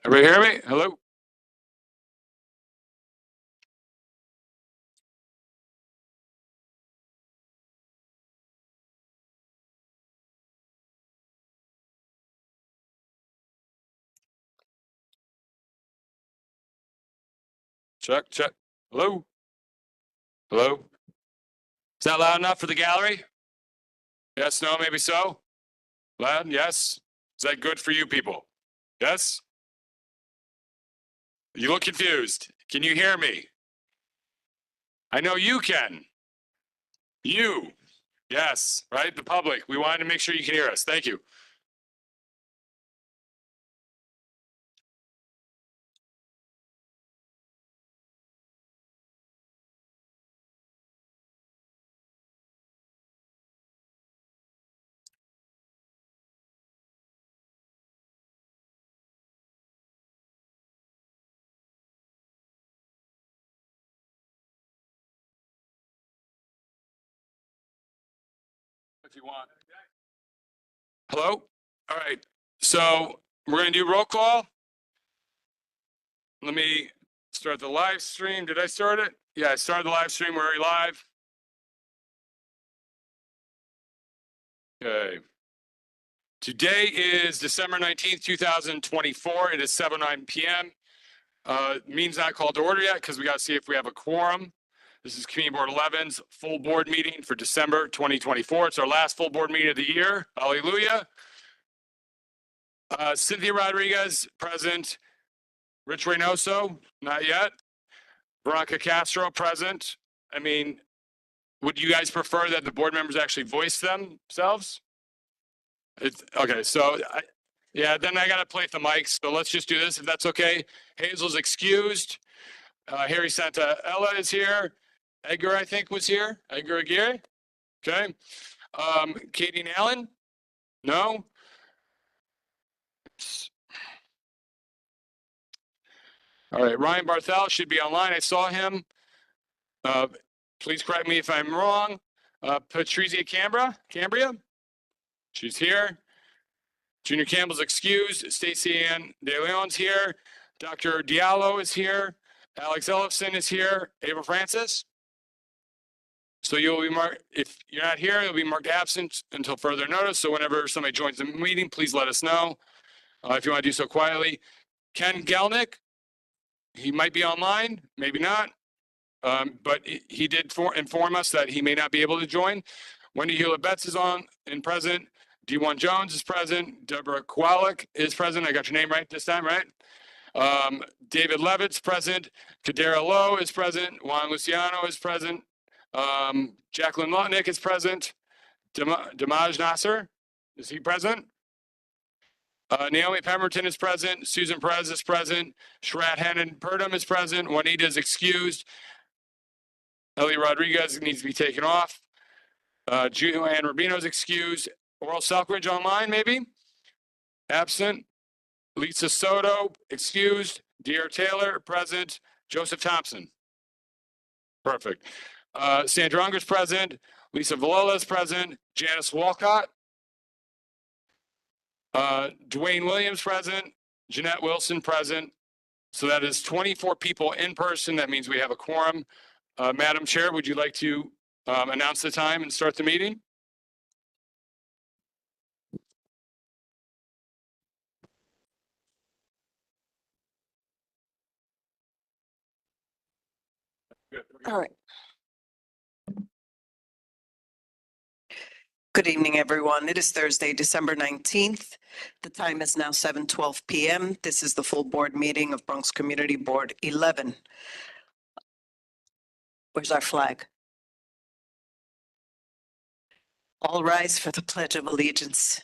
Everybody hear me? Hello? Check, check. Hello? Hello? Is that loud enough for the gallery? Yes, no, maybe so? Loud, yes? Is that good for you people? Yes? You look confused. Can you hear me? I know you can. You. Yes, right? The public. We wanted to make sure you can hear us. Thank you. If you want. Hello? All right. So we're going to do roll call. Let me start the live stream. Did I start it? Yeah, I started the live stream. We're already live. Okay. Today is December 19th, 2024. It is 7:09 p.m. Meeting's not called to order yet because we got to see if we have a quorum. This is Community Board 11's full board meeting for December 2024. It's our last full board meeting of the year. Hallelujah. Cynthia Rodriguez, present. Rich Reynoso, not yet. Veronica Castro, present. I mean, would you guys prefer that the board members actually voice themselves? Okay, so yeah, then I got to play the mics. So let's just do this if that's okay. Hazel's excused. Harry Santaella is here. Edgar, I think, was here. Edgar Aguirre. Okay. Katie Allen? No. All right. Ryan Barthel should be online. I saw him. Please correct me if I'm wrong. Patrizia Cambria? She's here. Junior Campbell's excused. Stacey Ann De Leon's here. Dr. Diallo is here. Alex Ellison is here. Ava Francis. So you'll be marked, if you're not here, you'll be marked absent until further notice. So whenever somebody joins the meeting, please let us know if you want to do so quietly. Ken Gelnick, he might be online, maybe not. But he did inform us that he may not be able to join. Wendy Hewlett-Betts is on and present. D1 Jones is present. Deborah Kowalik is present. I got your name right this time, right? David Levitt's present. Kadera Lowe is present. Juan Luciano is present. Jacqueline Lutnick is present. Damaj Nasser, is he present? Naomi Pemberton is present. Susan Perez is present. Shrat Hannon Purdom is present. Juanita is excused. Ellie Rodriguez needs to be taken off. Joanne Rubino is excused. Oral Selkridge online, maybe? Absent. Lisa Soto, excused. Dear Taylor, present. Joseph Thompson. Perfect. Sandra Unger's present. Lisa Valola is present. Janice Walcott. Dwayne Williams present. Jeanette Wilson present. So that is 24 people in person. That means we have a quorum. Madam Chair, would you like to announce the time and start the meeting? All right. Good evening, everyone. It is Thursday, December 19th. The time is now 7:12 p.m. This is the full board meeting of Bronx Community Board 11. Where's our flag? All rise for the Pledge of Allegiance.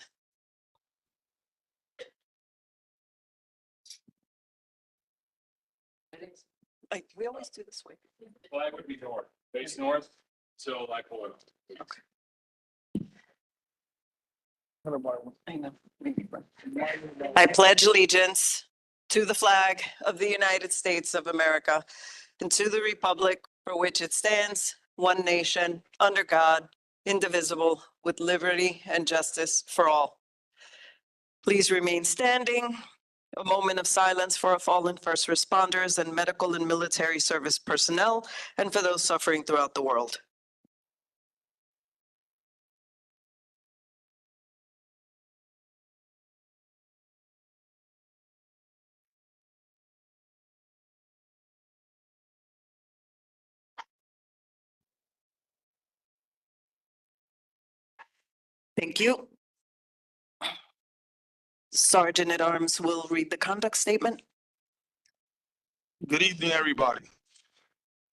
We always do this way. Flag would be north, face north, so like below. Okay. I know. I pledge allegiance to the flag of the United States of America and to the republic for which it stands, one nation, under God, indivisible, with liberty and justice for all. Please remain standing A moment of silence for our fallen first responders and medical and military service personnel, and for those suffering throughout the world. Thank you. Sergeant at Arms will read the conduct statement. Good evening, everybody.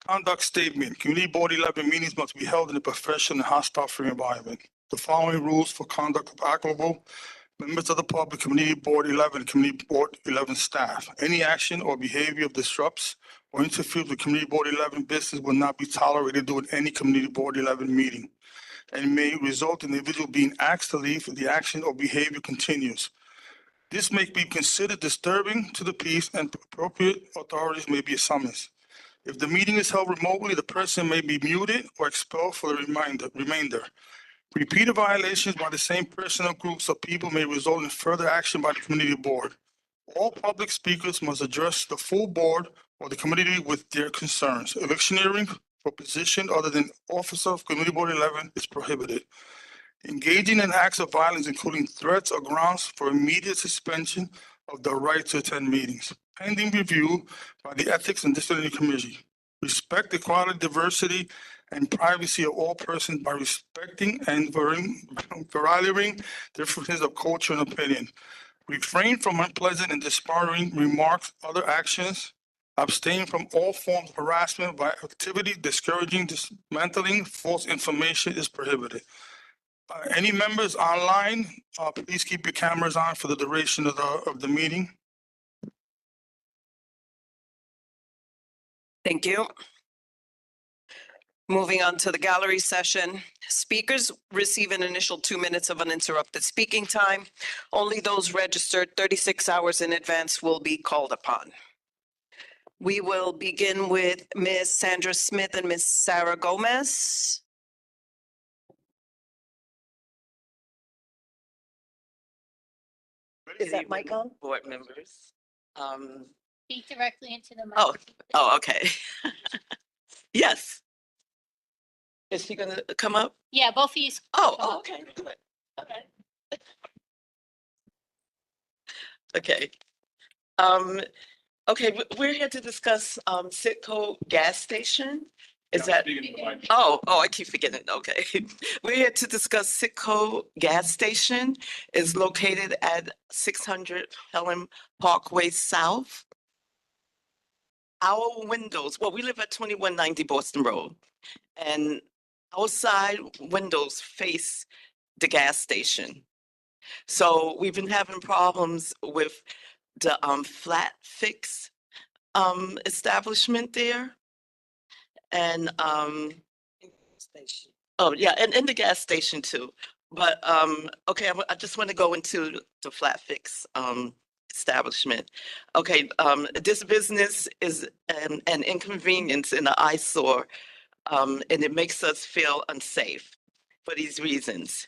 Conduct statement. Community Board 11 meetings must be held in a professional and hostile-free environment. The following rules for conduct are applicable. Members of the public, Community Board 11, Community Board 11 staff. Any action or behavior that disrupts or interferes with Community Board 11 business will not be tolerated during any Community Board 11 meeting and may result in the individual being asked to leave if the action or behavior continues. This may be considered disturbing to the peace, and appropriate authorities may be summoned. If the meeting is held remotely, the person may be muted or expelled for the remainder. Repeated violations by the same person or groups of people may result in further action by the community board. All public speakers must address the full board or the community with their concerns. Electioneering for position other than officer of Community Board 11 is prohibited. Engaging in acts of violence, including threats or grounds for immediate suspension of the right to attend meetings, pending review by the Ethics and Disciplinary Committee. Respect the equality, diversity, and privacy of all persons by respecting and valuing differences of culture and opinion. Refrain from unpleasant and disparaging remarks, other actions. Abstain from all forms of harassment by activity discouraging, dismantling false information is prohibited. Any members online, please keep your cameras on for the duration of the meeting. Thank you. Moving on to the gallery session. Speakers receive an initial 2 minutes of uninterrupted speaking time. Only those registered 36 hours in advance will be called upon. We will begin with Ms. Sandra Smith and Ms. Sarah Gomez. Is that mic on? Board members. Speak directly into the mic. Oh, okay. Yes. Is she gonna come up? Yeah, both of you. Oh, okay, good. Okay. Okay, we're here to discuss, Citgo gas station. Is that? Oh, I keep forgetting. Okay. We're here to discuss Citgo gas station is located at 600 Helen Parkway South. Our windows, well, we live at 2190 Boston Road, and our side windows face the gas station. So we've been having problems with the Flat Fix establishment there. And oh yeah, and in the gas station too. But okay, I just want to go into the Flat Fix establishment. Okay, this business is an inconvenience and an eyesore, and it makes us feel unsafe for these reasons.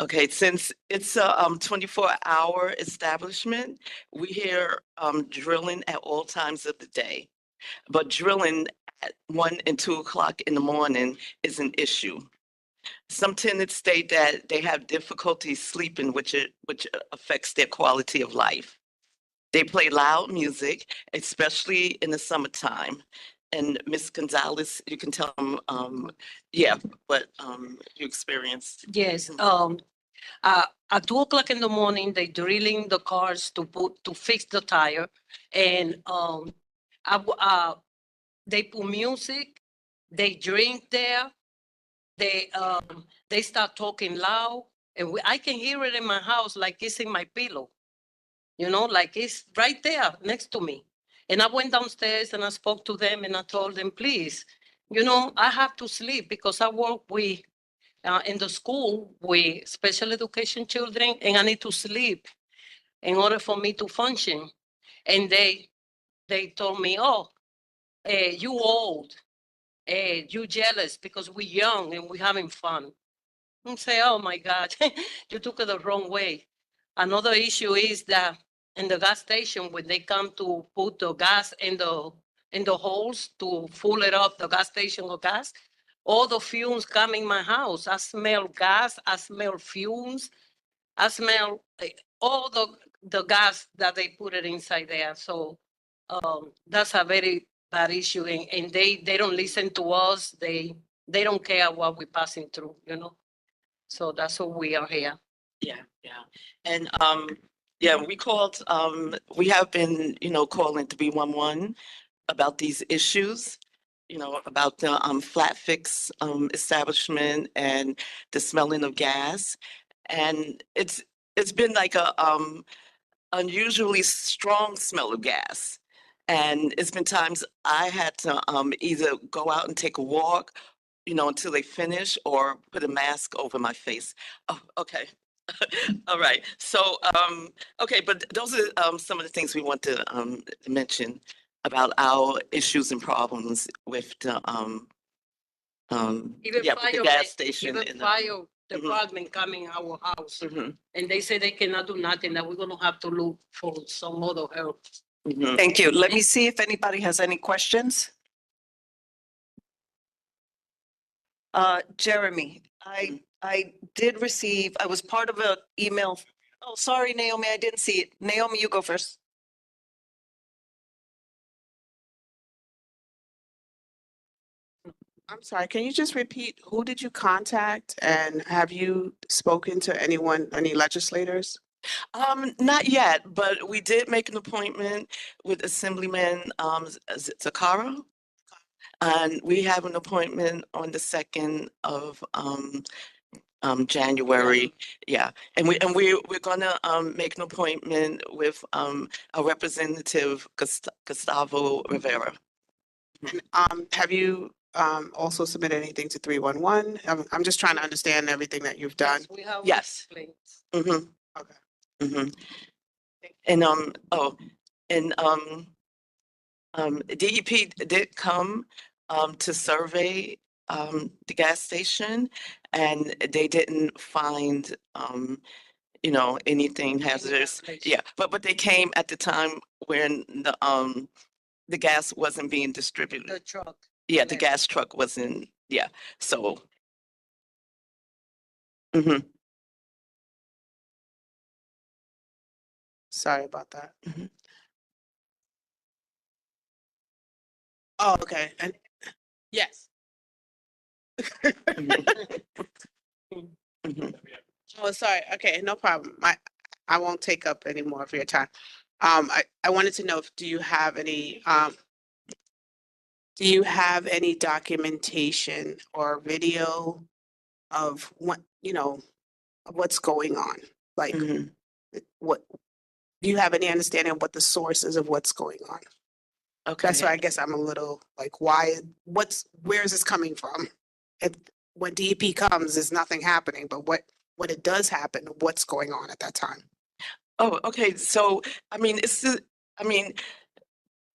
Okay, since it's a 24-hour establishment, we hear drilling at all times of the day. But drilling at 1 and 2 o'clock in the morning is an issue. Some tenants state that they have difficulty sleeping, which affects their quality of life. They play loud music, especially in the summertime. And Ms. Gonzalez, you can tell them, yeah, what you experienced. Yes, at 2 o'clock in the morning, they drilling the cars to fix the tire, and they put music, they drink there, they start talking loud, and I can hear it in my house like it's in my pillow, like it's right there next to me. And I went downstairs and I spoke to them and I told them, please, I have to sleep because I work with in the school with special education children, and I need to sleep in order for me to function. And they told me, oh, you old, you jealous because we're young and we're having fun. And say, oh my God, you took it the wrong way. Another issue is that in the gas station when they come to put the gas in the holes to fill it up, the gas station of gas. All the fumes come in my house. I smell gas, I smell fumes, I smell all the gas that they put it inside there. So that's a very bad issue, and they don't listen to us. They don't care what we're passing through, you know? So that's what we are here. Yeah, yeah. And, yeah, we called, we have been, calling 311 about these issues, about the, flat fix, establishment and the smelling of gas. And it's been like a, unusually strong smell of gas. And it's been times I had to, either go out and take a walk, until they finish, or put a mask over my face. Oh, okay. All right. So, okay, but those are some of the things we want to mention about our issues and problems with the Even yeah, with the fire, gas station. even and, fire department come in our house, and they say they cannot do nothing, that we're gonna have to look for some other help. Thank you. Let me see if anybody has any questions. Jeremy, I did receive, I was part of an email. Oh, sorry, Naomi, I didn't see it. Naomi, you go first. I'm sorry, can you just repeat, who did you contact and have you spoken to anyone, any legislators? Not yet, but we did make an appointment with Assemblyman Zakara. And we have an appointment on the 2nd of January. Yeah, and we're gonna make an appointment with our representative Gustavo Rivera. Have you also submitted anything to 311? I'm just trying to understand everything that you've done. We have Yes. complaints. Mm-hmm. Okay. Mm-hmm. And DEP did come to survey the gas station, and they didn't find anything hazardous. violation. Yeah, but they came at the time when the gas wasn't being distributed. The truck. Yeah, the left. gas truck wasn't, yeah, so. Mhm, Sorry about that. mhm. Oh, okay, and yes. Mhm. Oh, sorry. Okay, no problem. I won't take up any more of your time. I wanted to know if, do you have any documentation or video of what, of what's going on? Like, Mhm. what, do you have any understanding of what the source is of what's going on? That's why Okay, I guess I'm a little like, where is this coming from? When DEP comes, there's nothing happening, but when it does happen, what's going on at that time? oh, okay, so, I mean,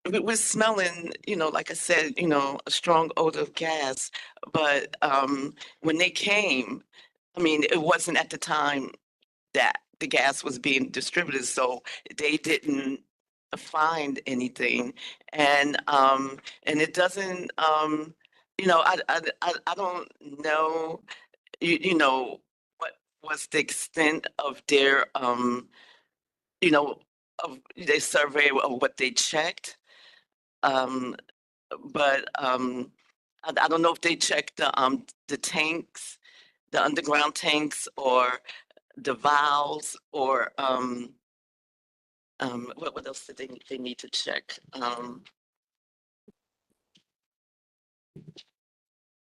we're smelling, like I said, a strong odor of gas, but when they came, it wasn't at the time that the gas was being distributed, so they didn't find anything. And it doesn't, I don't know, what was the extent of their, of their survey of what they checked. Um, but I don't know if they checked the tanks, the underground tanks, or the valves, or what else did they need to check?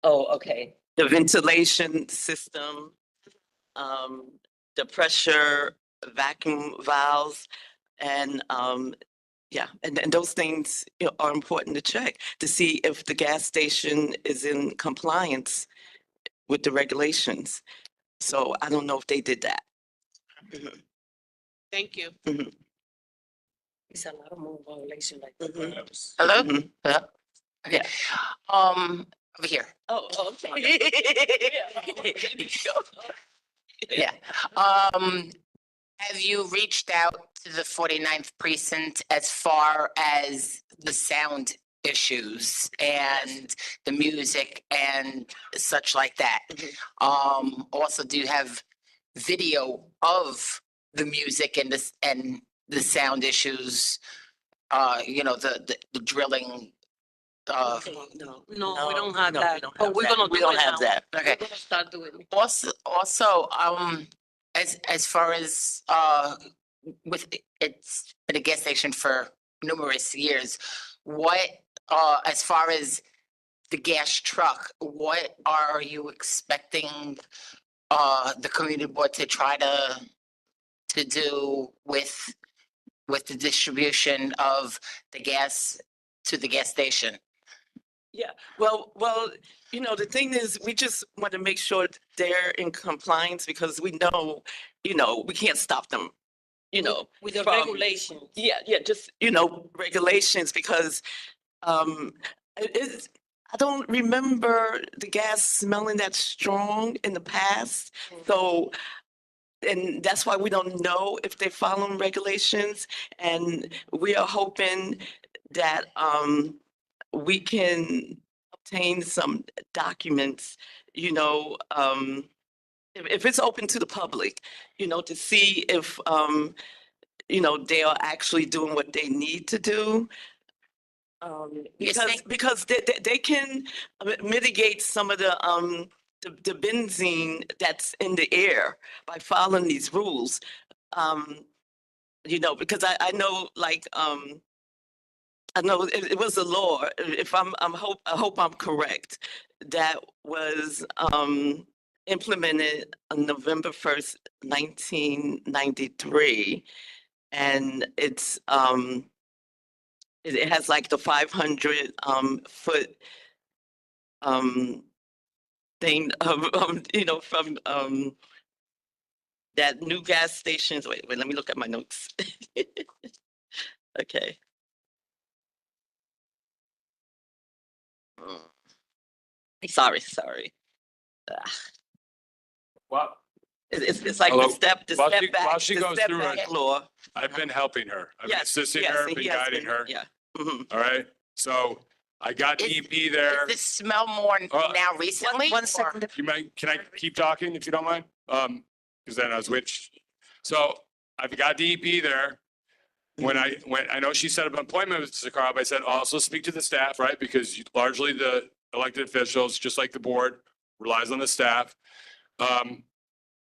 Oh, okay. The ventilation system, the pressure vacuum valves, and yeah, and those things are important to check to see if the gas station is in compliance with the regulations. So I don't know if they did that. Mhm, Thank you. mhm, It's a lot of more violation like mhm, that. Hello? mhm. Hello? Okay. Yeah. Over here. Oh, okay. Yeah. Have you reached out to the 49th precinct as far as the sound issues and the music and such like that. Also, do you have video of the music and this and the sound issues? You know, the drilling. No, we don't have no, that. we don't But have we're that. gonna We do don't it have now. that. We're Okay. gonna start doing it. Also, as far as with it's been a gas station for numerous years. What as far as the gas truck, what are you expecting the community board to try to do with the distribution of the gas to the gas station? Well, you know, the thing is, we just want to make sure they're in compliance because we know, you know, we can't stop them, you know. With the from- regulations. Yeah, just, you know, regulations because it's, I don't remember the gas smelling that strong in the past. So, and that's why we don't know if they're following regulations. And we are hoping that we can obtain some documents, you know, if it's open to the public, you know, to see if, you know, they are actually doing what they need to do. Because they can mitigate some of the benzene that's in the air by following these rules. You know, because I know like, I know it was a law, if I hope I'm correct, that was implemented on November 1st, 1993. And it's it has like the 500 foot thing of you know, from that new gas stations. Wait, let me look at my notes. Okay. Sorry. Well, It's like Hello? the step While she- back, while she the goes step through back it- law. I've been helping her. I've been Yes, assisting yes, her, and been he has guiding been- her. Yeah. Mhm. All right. So I got Is- DEP there. Does this smell more now recently? One or- second. You might, can I keep talking if you don't mind? Because then I switch. So I've got DEP there. When I know she set up an appointment with Sakara, but I said also speak to the staff, right? Because largely the elected officials, just like the board, relies on the staff.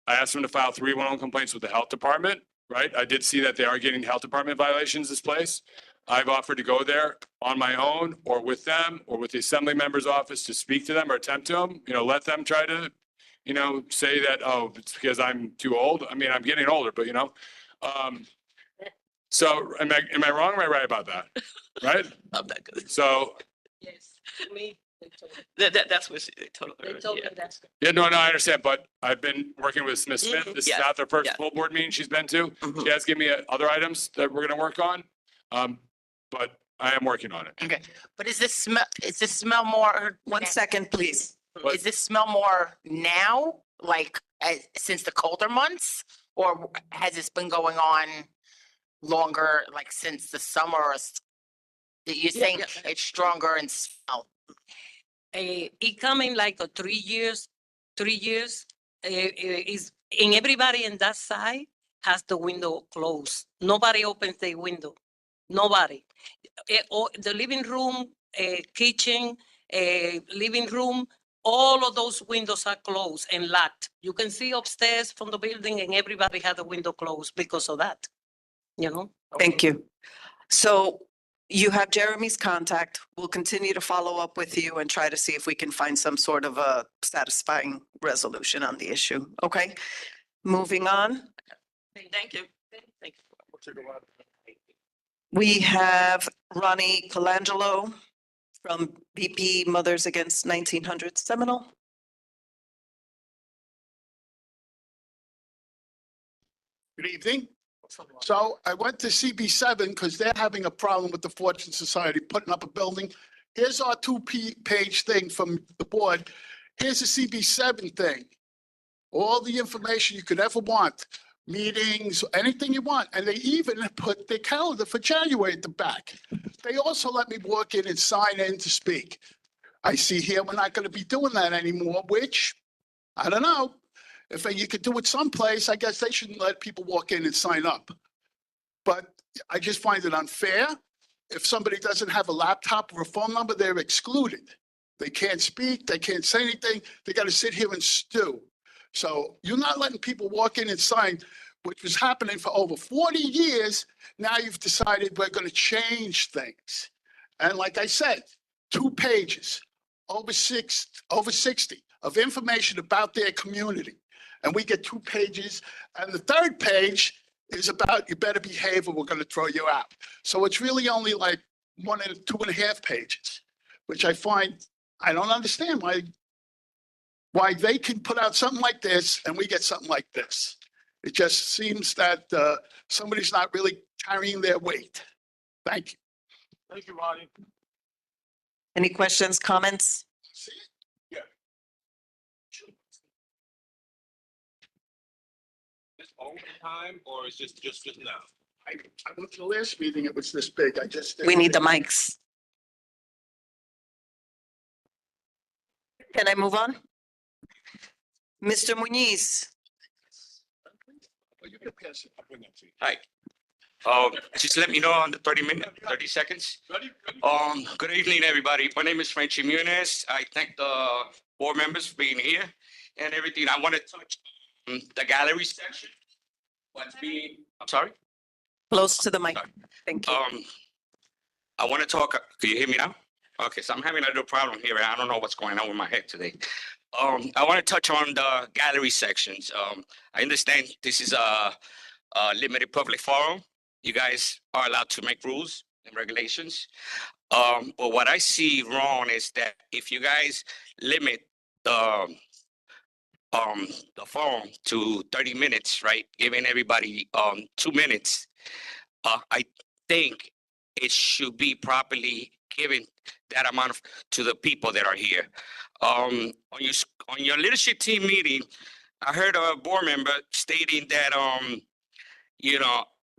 I asked them to file 311 complaints with the health department, right? I did see that they are getting health department violations this place. I've offered to go there on my own or with them or with the assembly member's office to speak to them or attempt to them, you know, let them try to, you know, say that, oh, it's because I'm too old. I mean, I'm getting older, but you know. So am I wrong? Or am I right about that? Right? I'm not good. So, Yes, me, they told me. That's what they told her. They told me Yeah. that. yeah, no, I understand, but I've been working with Ms. Smith. This is Yes, not the first yeah. full board meeting she's been to. Mhm. She has given me other items that we're gonna work on. But I am working on it. Okay, but is this smell more? One second, please. But- Is this smell more now, like since the colder months? Or has this been going on longer, like since the summer? You're saying yeah. it's stronger in smell? It coming like 3 years, 3 years, is, and everybody in that side has the window closed. Nobody opens the window, nobody. Or the living room, kitchen, living room, all of those windows are closed and locked. You can see upstairs from the building and everybody had the window closed because of that, you know? Thank you. So you have Jeremy's contact. We'll continue to follow up with you and try to see if we can find some sort of a satisfying resolution on the issue. Okay? Moving on, Thank you. Thank you. we have Ronnie Colangelo from BP Mothers Against 1900 Seminole. Good evening. So I went to CB7 because they're having a problem with the Fortune Society putting up a building. Here's our two-page thing from the board. Here's the CB7 thing. All the information you could ever want. meetings, anything you want. And they even put their calendar for January at the back. They also let me walk in and sign in to speak. I see here we're not going to be doing that anymore, which, I don't know. If you could do it someplace, I guess they shouldn't let people walk in and sign up. But I just find it unfair. If somebody doesn't have a laptop or a phone number, they're excluded. They can't speak, they can't say anything, they got to sit here and stew. So you're not letting people walk in and sign, which was happening for over 40 years. Now you've decided we're going to change things. And like I said, 2 pages, over 60 of information about their community. And we get 2 pages. And the 3rd page is about, you better behave or we're going to throw you out. So it's really only like 1 and 2.5 pages, which I find, I don't understand why they can put out something like this and we get something like this. It just seems that somebody's not really carrying their weight. Thank you. Thank you, Ronnie. Any questions, comments? See? Yeah. This all the time, or is just now? I went to the last meeting, it was this big. I just. We need the mics. Can I move on? Mr. Muniz, Oh, you can pass it. I'll bring that to you. Hi. Just let me know on the 30 seconds. Ready? Good evening, everybody. My name is Frenchy Muniz. I thank the board members for being here and everything. I want to touch on the gallery section. I'm sorry? close to the mic. Sorry. Thank you. I want to talk, can you hear me now? Okay, so I'm having a little problem here. I don't know what's going on with my head today. I want to touch on the gallery sections. I understand this is a limited public forum. You guys are allowed to make rules and regulations. But what I see wrong is that if you guys limit the forum to 30 minutes, right? Giving everybody 2 minutes, I think it should be properly given that amount to the people that are here. On your leadership team meeting, I heard a board member stating that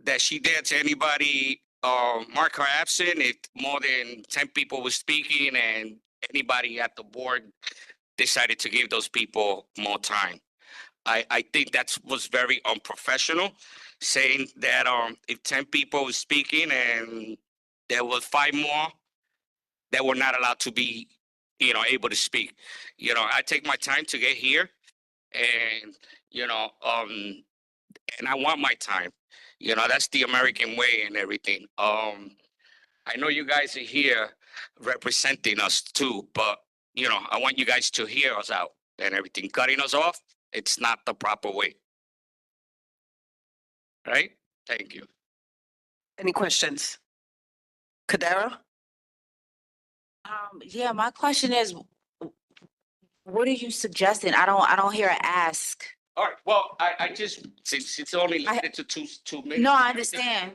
that she dared to anybody mark her absent if more than 10 people were speaking and anybody at the board decided to give those people more time. I think that was very unprofessional, saying that if 10 people were speaking and there were 5 more that were not allowed to be, able to speak. I take my time to get here and, and I want my time. That's the American way and everything. I know you guys are here representing us too, but, I want you guys to hear us out and everything. Cutting us off, it's not the proper way. Right? Thank you. Any questions? Kadara? Yeah, my question is, what are you suggesting? I don't hear an ask. All right, well, I just, since it's only limited to two minutes. No, I understand.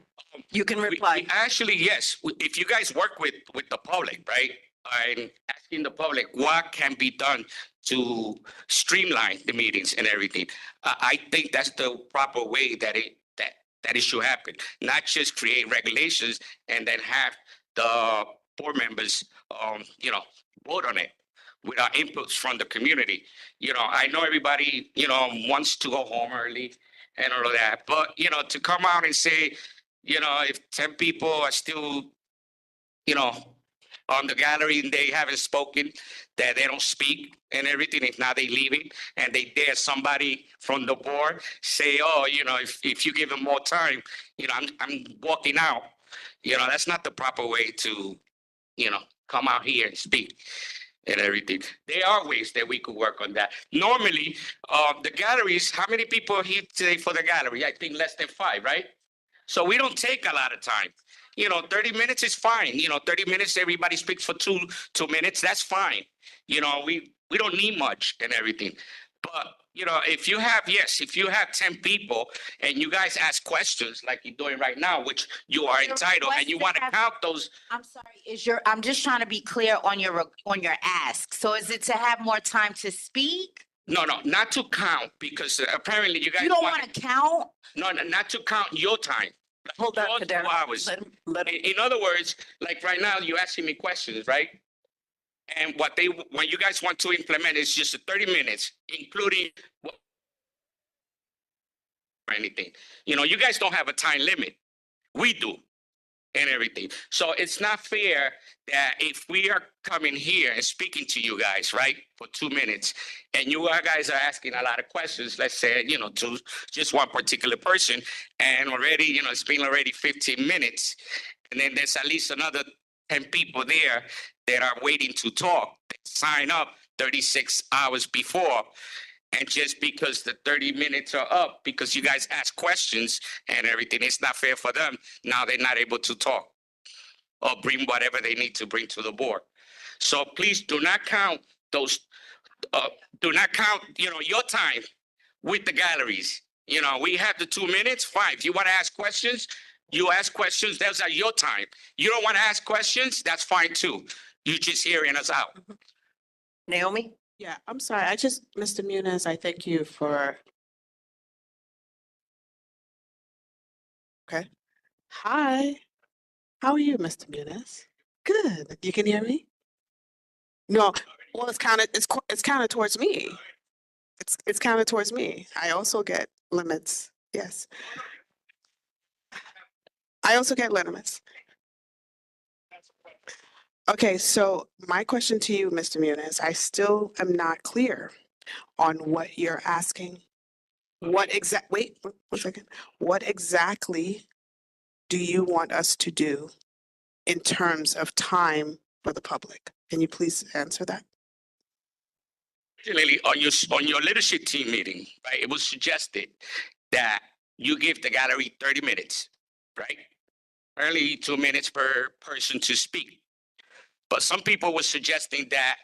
You can We reply. actually, yes, if you guys work with the public, right? I'm asking the public what can be done to streamline the meetings and everything. I think that's the proper way that it should happen, not just create regulations and then have the board members, vote on it without inputs from the community. I know everybody, wants to go home early and all of that, but, to come out and say, if 10 people are still, on the gallery and they haven't spoken, that they don't speak and everything, if not they leaving, and they dare somebody from the board say, oh, if you give them more time, I'm walking out. That's not the proper way to, come out here and speak and everything. There are ways that we could work on that. Normally, the galleries, how many people are here today for the gallery? I think less than 5, right? So we don't take a lot of time. 30 minutes is fine. 30 minutes, everybody speaks for two minutes. That's fine. We don't need much and everything. But, if you have 10 people and you guys ask questions like you're doing right now, which you are entitled, and you want to count those. I'm sorry, I'm just trying to be clear on your ask. So is it to have more time to speak? No, not to count, because apparently you guys You don't want, want to count? no, not to count your time. Hold on, Your 2 Cadero. hours. Let him. In other words, like right now, you're asking me questions, right? And when you guys want to implement, it's just 30 minutes, including or anything. You know, you guys don't have a time limit. We do. And everything. So it's not fair that if we are coming here and speaking to you guys, right, for 2 minutes, and you guys are asking a lot of questions, let's say, you know, to just one particular person, and already, you know, it's been already 15 minutes, and then there's at least another 10 people there that are waiting to talk, they sign up 36 hours before. And just because the 30 minutes are up, because you guys ask questions and everything, it's not fair for them. Now they're not able to talk or bring whatever they need to bring to the board. So please do not count those, you know, your time with the galleries. You know, we have the 2 minutes, fine. If you want to ask questions, you ask questions, those are your time. You don't want to ask questions, that's fine too. You're just hearing us out. Naomi? Yeah, I'm sorry. Mr. Muniz, I thank you for. Okay. Hi. How are you, Mr. Muniz? Good. You can hear me? No, well, it's counted towards me. It's counted towards me. I also get limits. Yes. I also get limits. Okay, so my question to you, Mr. Muniz, I still am not clear on what you're asking. Wait, 1 second. What exactly do you want us to do in terms of time for the public? Can you please answer that? Originally, on your leadership team meeting, right, it was suggested that you give the gallery 30 minutes, right? Only 2 minutes per person to speak. But some people were suggesting that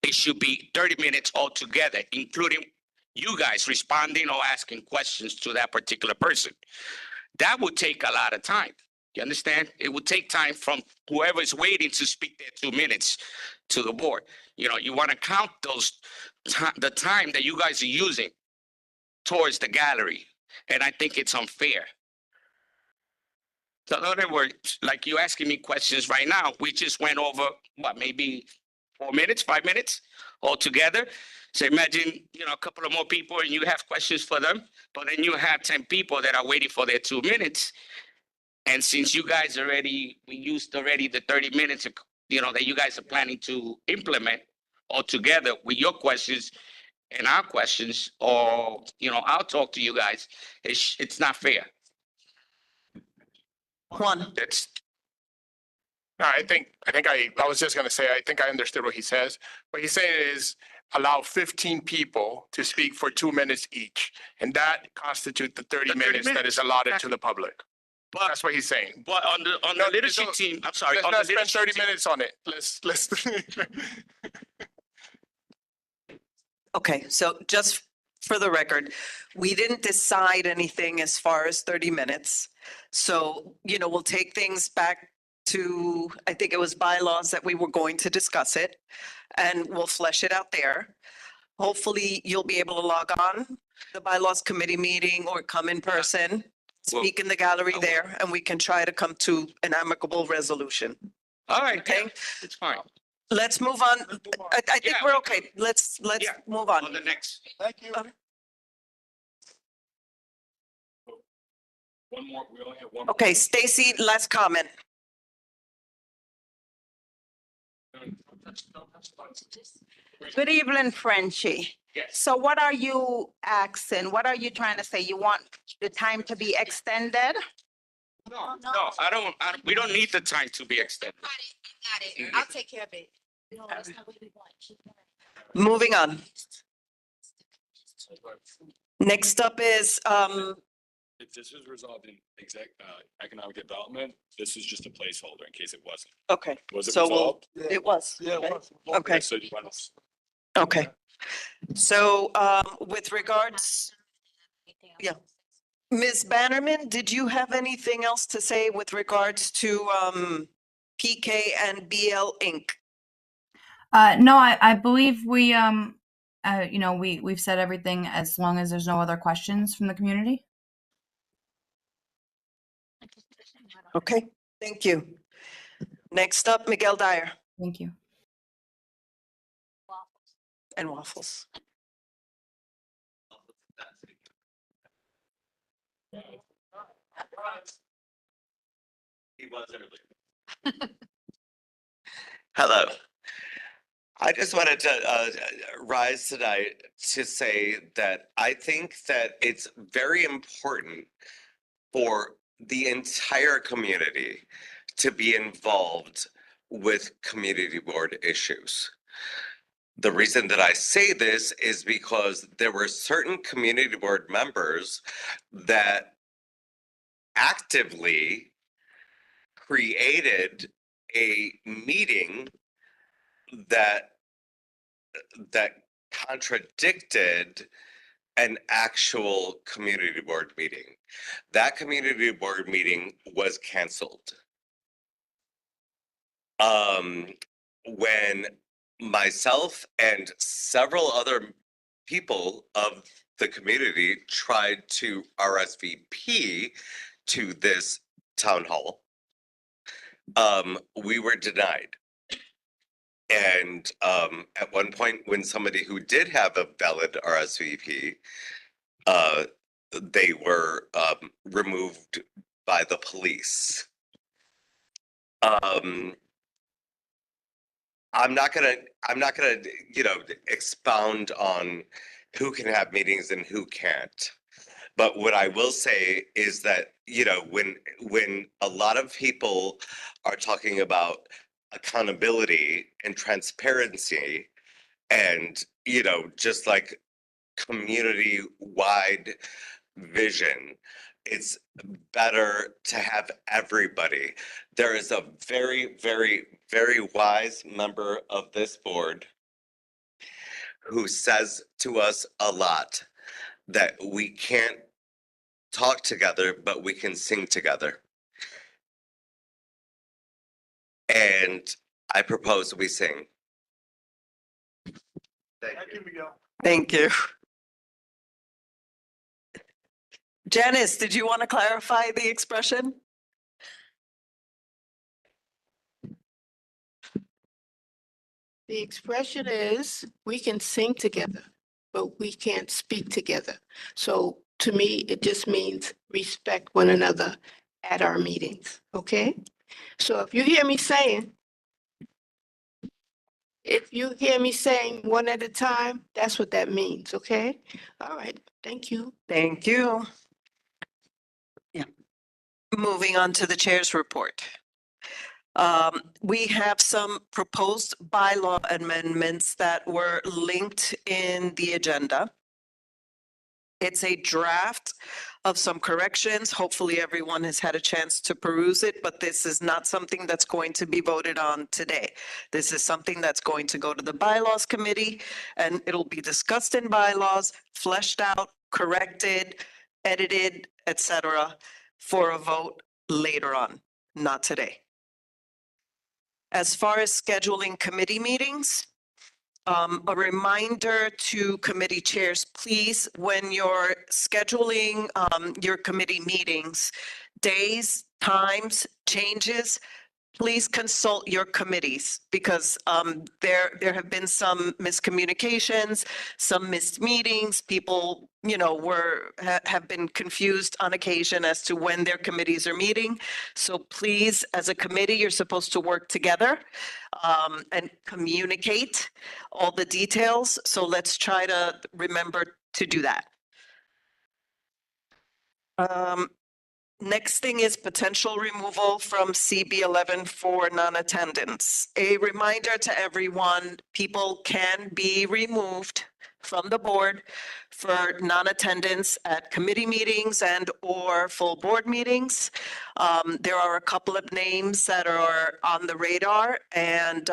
it should be 30 minutes altogether, including you guys responding or asking questions to that particular person. That would take a lot of time. You understand? It would take time from whoever's waiting to speak their 2 minutes to the board. You know, you want to count the time that you guys are using towards the gallery. And I think it's unfair. So in other words, like you asking me questions right now, we just went over, what, maybe 4 minutes, 5 minutes altogether. So imagine, you know, a couple of more people and you have questions for them, but then you have 10 people that are waiting for their 2 minutes. And since you guys we used already the 30 minutes, you know, that you guys are planning to implement altogether with your questions and our questions, or, you know, I'll talk to you guys, it's not fair. Juan? That's, No, I think I was just gonna say, I think I understood what he says. What he's saying is allow 15 people to speak for 2 minutes each. And that constitutes the 30 The 30 minutes that minutes, is allotted to the public. but, That's what he's saying. but on No, the leadership so team, I'm sorry, Let's on the not spend leadership 30 team, minutes on it. Let's. Okay, so just for the record, we didn't decide anything as far as 30 minutes. So, you know, we'll take things back to, I think it was bylaws that we were going to discuss it, and we'll flesh it out there. Hopefully, you'll be able to log on the bylaws committee meeting or come in person, Well, speak in the gallery I will. there, and we can try to come to an amicable resolution. all right, Okay. okay, it's fine. Let's move on. I think Yeah. we're okay. Let's Yeah. move On on. the next. Thank you. One more, we only have one. Okay, Stacy, last comment. Good evening, Frenchie. Yes. So what are you asking? What are you trying to say? You want the time to be extended? No, we don't need the time to be extended. I'll take care of it. Moving on. Next up is, If this is resolved in economic development, this is just a placeholder in case it wasn't. okay, Was it so resolved? it was. Yeah, it right? was. Okay, So you want us? okay. So, with regards, yeah. Ms. Bannerman, did you have anything else to say with regards to, PK and BL Inc.? No, I believe You know, we've said everything as long as there's no other questions from the community. Okay, thank you. Next up, Miguel Dyer Thank you. and Waffles. He was earlier. Hello. I just wanted to rise tonight to say that I think that it's very important for the entire community to be involved with community board issues. The reason that I say this is because there were certain community board members that actively created a meeting that contradicted an actual community board meeting. That community board meeting was canceled. When myself and several other people of the community tried to RSVP to this town hall, we were denied. And at one point, when somebody who did have a valid RSVP, they were removed by the police. I'm not gonna, you know, expound on who can have meetings and who can't. But what I will say is that, you know, when a lot of people are talking about accountability and transparency and, you know, just like community-wide vision, it's better to have everybody. There is a very, very, very wise member of this board who says to us a lot that we can't talk together, but we can sing together. And I propose we sing. Thank you, Miguel. Thank you. Janice, did you want to clarify the expression? The expression is, we can sing together, but we can't speak together. So to me, it just means respect one another at our meetings, okay? So if you hear me saying one at a time, that's what that means, okay? All right, thank you. Thank you. Yeah. Moving on to the chair's report. We have some proposed bylaw amendments that were linked in the agenda. It's a draft of some corrections. Hopefully everyone has had a chance to peruse it, but this is not something that's going to be voted on today. This is something that's going to go to the bylaws committee and it'll be discussed in bylaws, fleshed out, corrected, edited, etc., for a vote later on, not today. As far as scheduling committee meetings, a reminder to committee chairs, please, when you're scheduling your committee meetings, days, times, changes, please consult your committees because there have been some miscommunications, some missed meetings. People, you know, have been confused on occasion as to when their committees are meeting. So please, as a committee, you're supposed to work together and communicate all the details. So let's try to remember to do that. Next thing is potential removal from CB 11 for non-attendance. A reminder to everyone, people can be removed from the board for non-attendance at committee meetings and or full board meetings. There are a couple of names that are on the radar and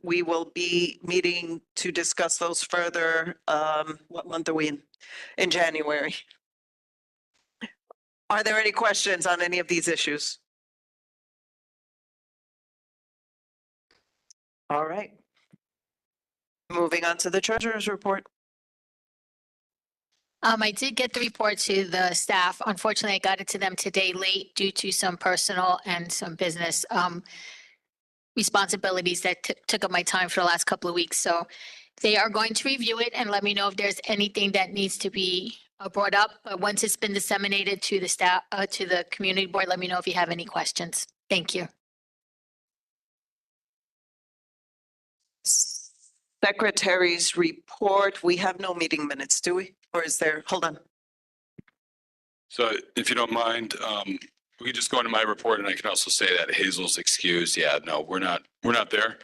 we will be meeting to discuss those further. What month are we in? In January. Are there any questions on any of these issues? All right. Moving on to the treasurer's report. I did get the report to the staff. Unfortunately, I got it to them today late due to some personal and some business responsibilities that took up my time for the last couple of weeks. So they are going to review it and let me know if there's anything that needs to be brought up. But once it's been disseminated to the staff, to the community board, let me know if you have any questions. Thank you. Secretary's report. We have no meeting minutes, do we? Or is there, hold on. So if you don't mind, we can just go into my report and I can also say that Hazel's excused. Yeah, no, we're not there.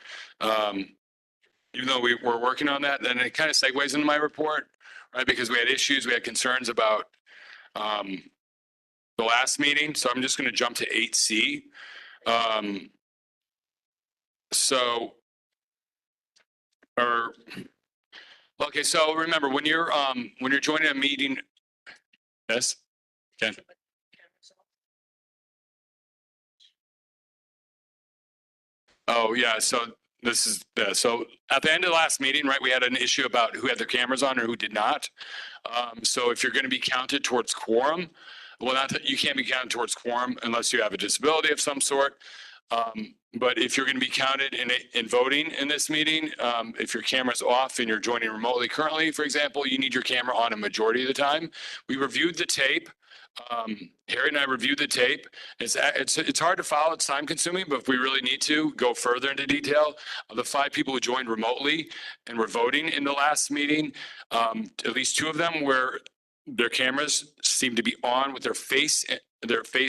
Even though we're working on that, then it kind of segues into my report, right? Because we had issues, we had concerns about the last meeting. So I'm just going to jump to 8C. Okay, so remember when you're joining a meeting, yes, Ken. Oh, yeah, so this is, so at the end of the last meeting, right, we had an issue about who had their cameras on or who did not. So if you're going to be counted towards quorum, well, not that you can't be counted towards quorum unless you have a disability of some sort. But if you're going to be counted in voting in this meeting, if your camera's off and you're joining remotely currently, for example, you need your camera on a majority of the time. We reviewed the tape. Harry and I reviewed the tape. It's hard to follow. It's time consuming, but if we really need to go further into detail, of the 5 people who joined remotely and were voting in the last meeting, at least 2 of them were their cameras seem to be on with their face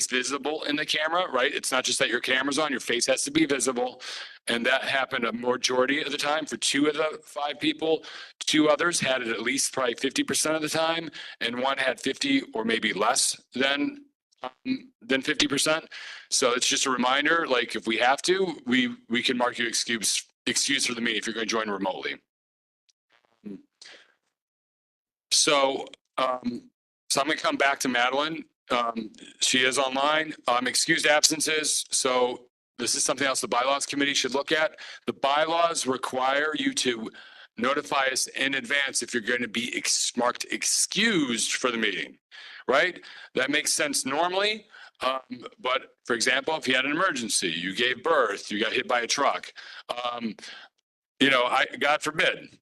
visible in the camera, right? It's not just that your camera's on, your face has to be visible. And that happened a majority of the time for 2 of the 5 people. 2 others had it at least probably 50% of the time, and 1 had 50 or maybe less than 50%. So it's just a reminder, like if we have to, we can mark you excuse for the meeting if you're going to join remotely. So I'm going to come back to Madeline. She is online. Excused absences. So this is something else the bylaws committee should look at. The bylaws require you to notify us in advance if you're going to be marked excused for the meeting, right? That makes sense normally. But for example, if you had an emergency, you gave birth, you got hit by a truck, God forbid,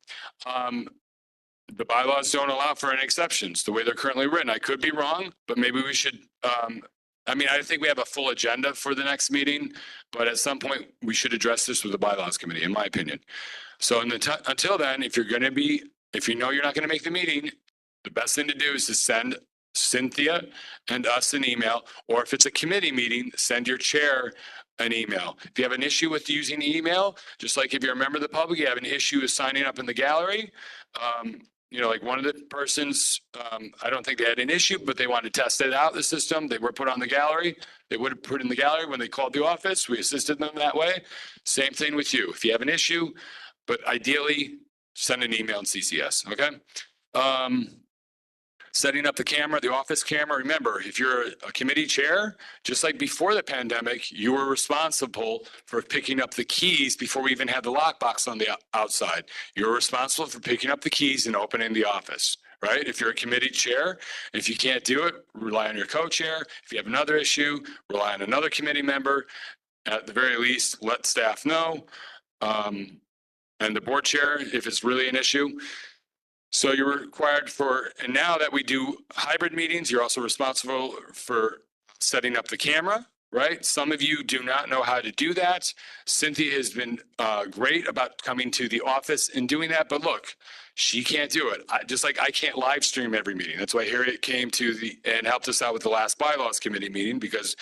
the bylaws don't allow for any exceptions the way they're currently written. I could be wrong, but maybe we should, I think we have a full agenda for the next meeting, but at some point we should address this with the bylaws committee, in my opinion. So until then, if you know you're not going to make the meeting, the best thing to do is to send Cynthia and us an email, or if it's a committee meeting, send your chair an email. If you have an issue with using email, just like if you're a member of the public, you have an issue with signing up in the gallery, like one of the persons, I don't think they had an issue, but they wanted to test it out, the system. They were put on the gallery. They would have put in the gallery when they called the office. We assisted them that way. Same thing with you. If you have an issue, but ideally send an email and CCS, okay? Setting up the camera, the office camera. Remember, if you're a committee chair, just like before the pandemic, you were responsible for picking up the keys before we even had the lockbox on the outside. You're responsible for picking up the keys and opening the office, right? If you're a committee chair, if you can't do it, rely on your co-chair. If you have another issue, rely on another committee member. At the very least, let staff know. And the board chair, if it's really an issue. So you're required and now that we do hybrid meetings, you're also responsible for setting up the camera, right? Some of you do not know how to do that. Cynthia has been great about coming to the office and doing that, but look, she can't do it. Just like I can't live stream every meeting. That's why Harriet came and helped us out with the last bylaws committee meeting, because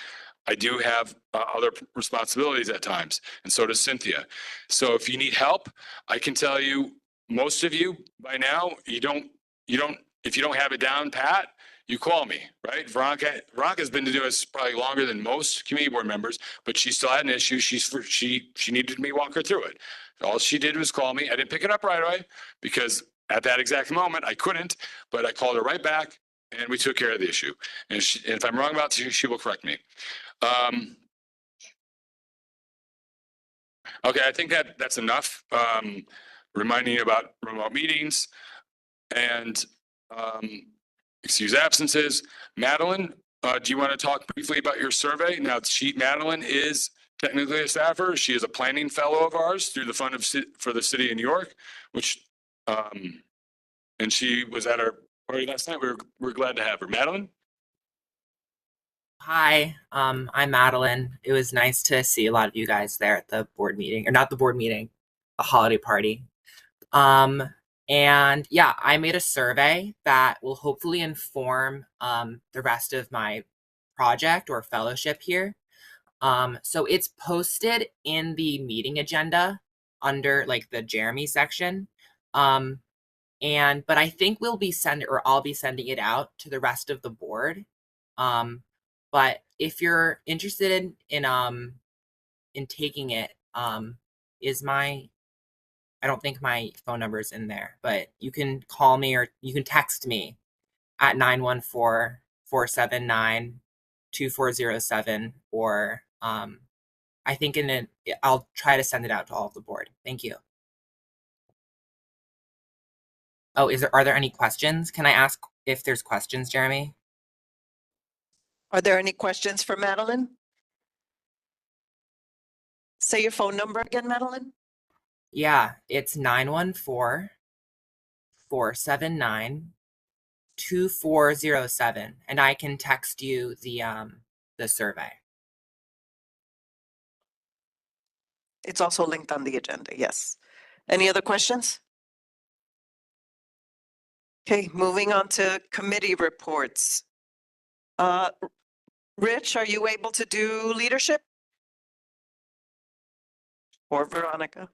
I do have other responsibilities at times, and so does Cynthia. So if you need help, I can tell you, most of you by now, if you don't have it down pat, you call me, right? Veronica's been to do this probably longer than most committee board members, but she still had an issue. She needed me to walk her through it. All she did was call me. I didn't pick it up right away because at that exact moment I couldn't, but I called her right back and we took care of the issue. And if I'm wrong about it, she will correct me. Okay, I think that's enough. Reminding you about remote meetings, and excuse absences. Madeline, do you want to talk briefly about your survey? Now, Madeline is technically a staffer. She is a planning fellow of ours through the Fund for the City of New York, which, and she was at our party last night. We're glad to have her. Madeline? Hi, I'm Madeline. It was nice to see a lot of you guys there at the board meeting, or not the board meeting, a holiday party. And yeah, I made a survey that will hopefully inform the rest of my project or fellowship here. So it's posted in the meeting agenda under like the Jeremy section. But I think I'll be sending it out to the rest of the board. But if you're interested in taking it, I don't think my phone number is in there, but you can call me or you can text me at 914-479-2407, or I think I'll try to send it out to all of the board. Thank you. Oh, are there any questions? Can I ask if there's questions, Jeremy? Are there any questions for Madeline? Say your phone number again, Madeline. Yeah, it's 914-479-2407, and I can text you the survey. It's also linked on the agenda, yes. Any other questions? Okay, moving on to committee reports. Rich, are you able to do leadership? Or Veronica?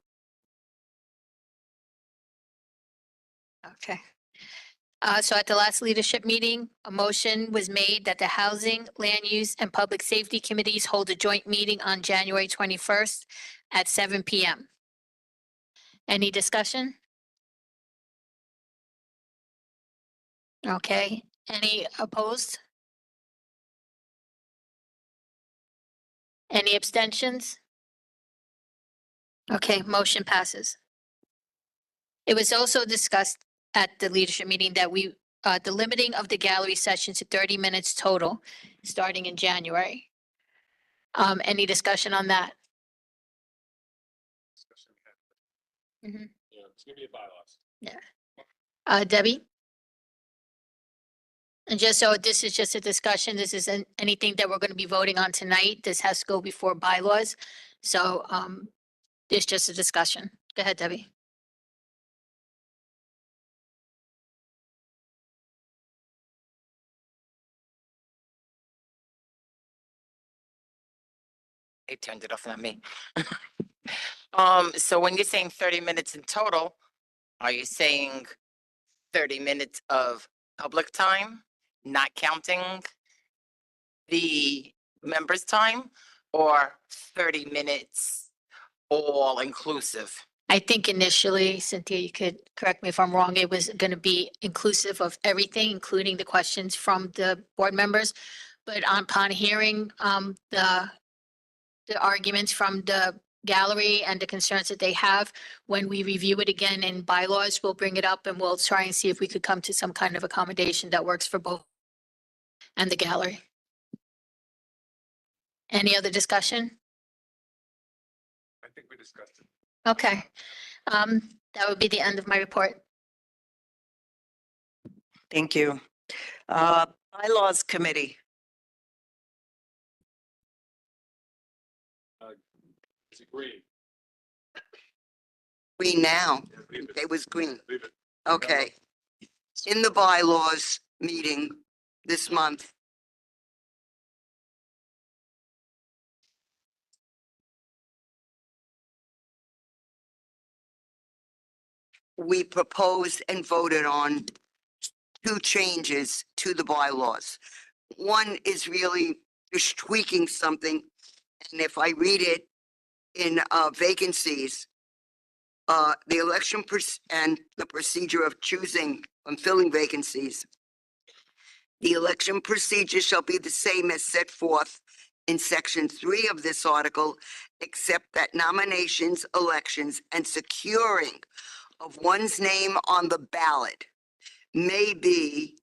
Okay. So at the last leadership meeting, a motion was made that the Housing, Land Use, and Public Safety Committees hold a joint meeting on January 21st at 7 p.m. Any discussion? Okay. Any opposed? Any abstentions? Okay, motion passes. It was also discussed at the leadership meeting that the limiting of the gallery session to 30 minutes total, starting in January. Any discussion on that? Mhm. Yeah, it's gonna be a bylaws. Yeah. Debbie? And just so this is just a discussion, this isn't anything that we're going to be voting on tonight. This has to go before bylaws. So it's just a discussion. Go ahead, Debbie. They turned it off, not me. So when you're saying 30 minutes in total, are you saying 30 minutes of public time, not counting the members' time, or 30 minutes all inclusive? I think initially, Cynthia, you could correct me if I'm wrong, it was going to be inclusive of everything, including the questions from the board members. But upon hearing the arguments from the gallery and the concerns that they have, when we review it again in bylaws, we'll bring it up and we'll try and see if we could come to some kind of accommodation that works for both and the gallery. Any other discussion? I think we discussed it. Okay. That would be the end of my report. Thank you. Bylaws Committee. Is it green? Green now. It was green. Okay. In the bylaws meeting this month, we proposed and voted on 2 changes to the bylaws. One is really just tweaking something. And if I read it in vacancies, the election and the procedure of choosing and filling vacancies. The election procedure shall be the same as set forth in section 3 of this article, except that nominations, elections, and securing of one's name on the ballot may be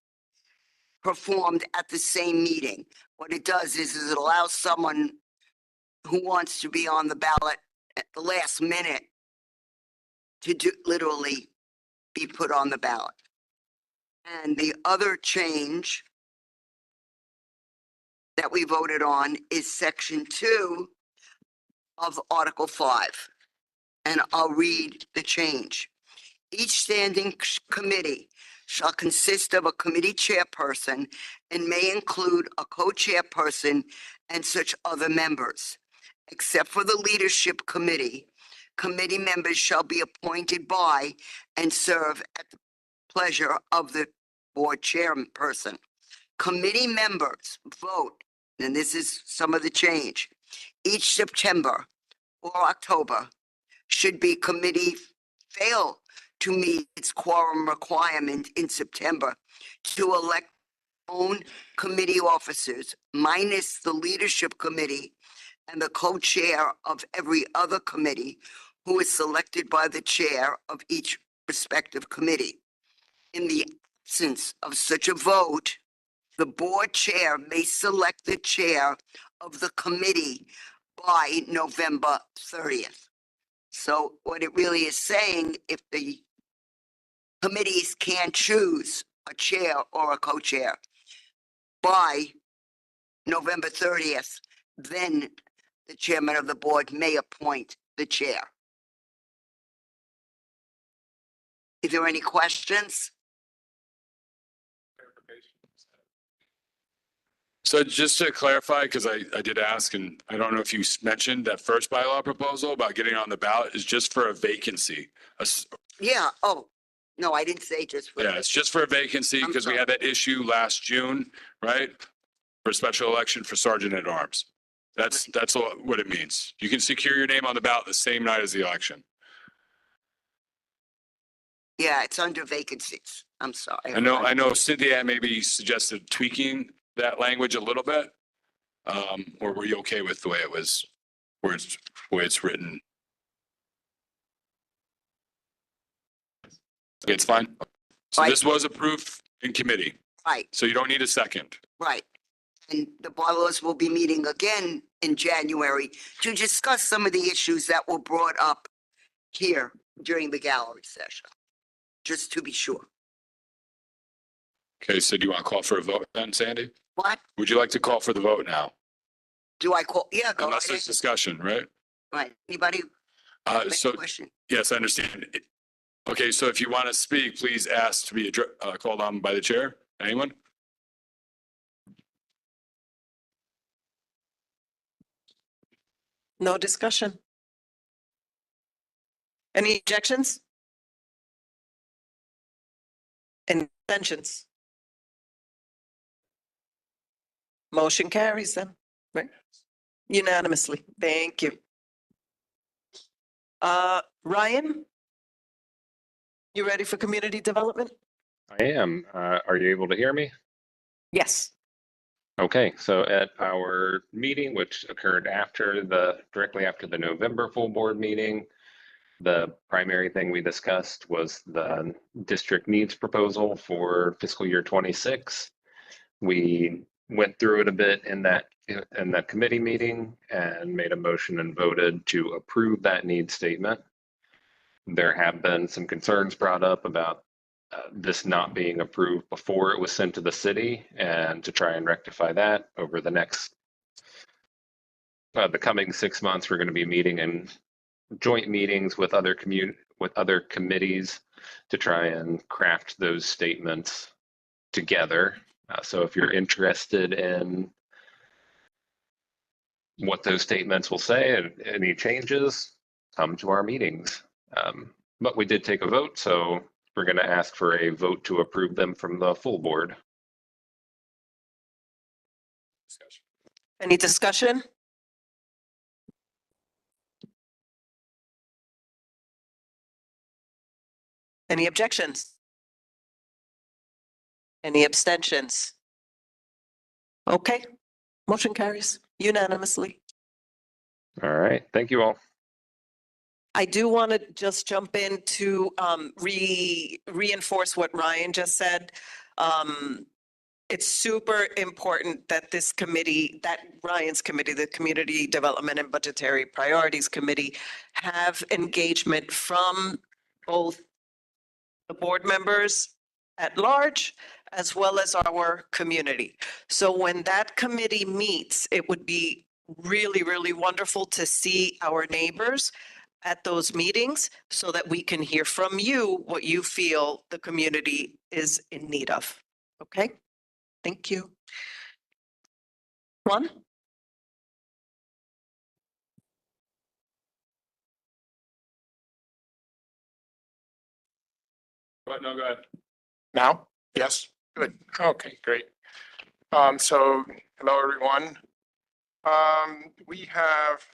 performed at the same meeting. What it does is it allows someone who wants to be on the ballot at the last minute to literally be put on the ballot. And the other change that we voted on is section 2 of Article 5. And I'll read the change. Each standing committee shall consist of a committee chairperson and may include a co-chairperson and such other members. Except for the leadership committee, committee members shall be appointed by and serve at the pleasure of the board chairperson. Committee members vote, and this is some of the change, each September or October. Should be committee fail to meet its quorum requirement in September to elect own committee officers minus the leadership committee and the co-chair of every other committee who is selected by the chair of each respective committee. In the absence of such a vote, the board chair may select the chair of the committee by November 30th. So what it really is saying, if the committees can't choose a chair or a co-chair by November 30th, then the chairman of the board may appoint the chair. Is there any questions? So just to clarify, because I did ask, and I don't know if you mentioned that first bylaw proposal about getting on the ballot is just for a vacancy. Yeah, oh, no, I didn't say just for. Yeah, it's just for a vacancy because we had that issue last June, right? For a special election for sergeant at arms. That's all what it means. You can secure your name on the ballot the same night as the election. Yeah, it's under vacancies. I'm sorry. I know Cynthia maybe suggested tweaking that language a little bit. Or were you okay with the way it was, where it's written? It's fine. So this was approved in committee. Right, So you don't need a second. right. And the bylaws will be meeting again in January to discuss some of the issues that were brought up here during the gallery session, just to be sure. Okay, so do you want to call for a vote then, Sandy? What? Would you like to call for the vote now? Do I call? Yeah, go Unless right there's discussion, right? Right, anybody? Make a So, question? yes, I understand. Okay, so if you want to speak, please ask to be called on by the chair. Anyone? No discussion. Any objections? Any abstentions? Motion carries then, right? Unanimously. Thank you. Ryan? You ready for community development? I am. Are you able to hear me? Yes. Okay, so at our meeting, which occurred directly after the November full board meeting, the primary thing we discussed was the district needs proposal for fiscal year 26. We went through it a bit in that committee meeting and made a motion and voted to approve that need statement. There have been some concerns brought up about this not being approved before it was sent to the city, and to try and rectify that over the coming 6 months, we're going to be meeting in joint meetings with other committees to try and craft those statements together. So if you're interested in what those statements will say and any changes, come to our meetings. But we did take a vote, so we're going to ask for a vote to approve them from the full board. Any discussion? Any objections? Any abstentions? Okay, motion carries unanimously. All right, thank you all. I do want to just jump in to reinforce what Ryan just said. it's super important that this committee, that Ryan's committee, the Community Development and Budgetary Priorities Committee, have engagement from both the board members at large, as well as our community. So when that committee meets, it would be really, really wonderful to see our neighbors at those meetings so that we can hear from you what you feel the community is in need of. Okay? Thank you. One? No, go ahead. Now? Yes? Good. Okay, great. So hello, everyone. We have,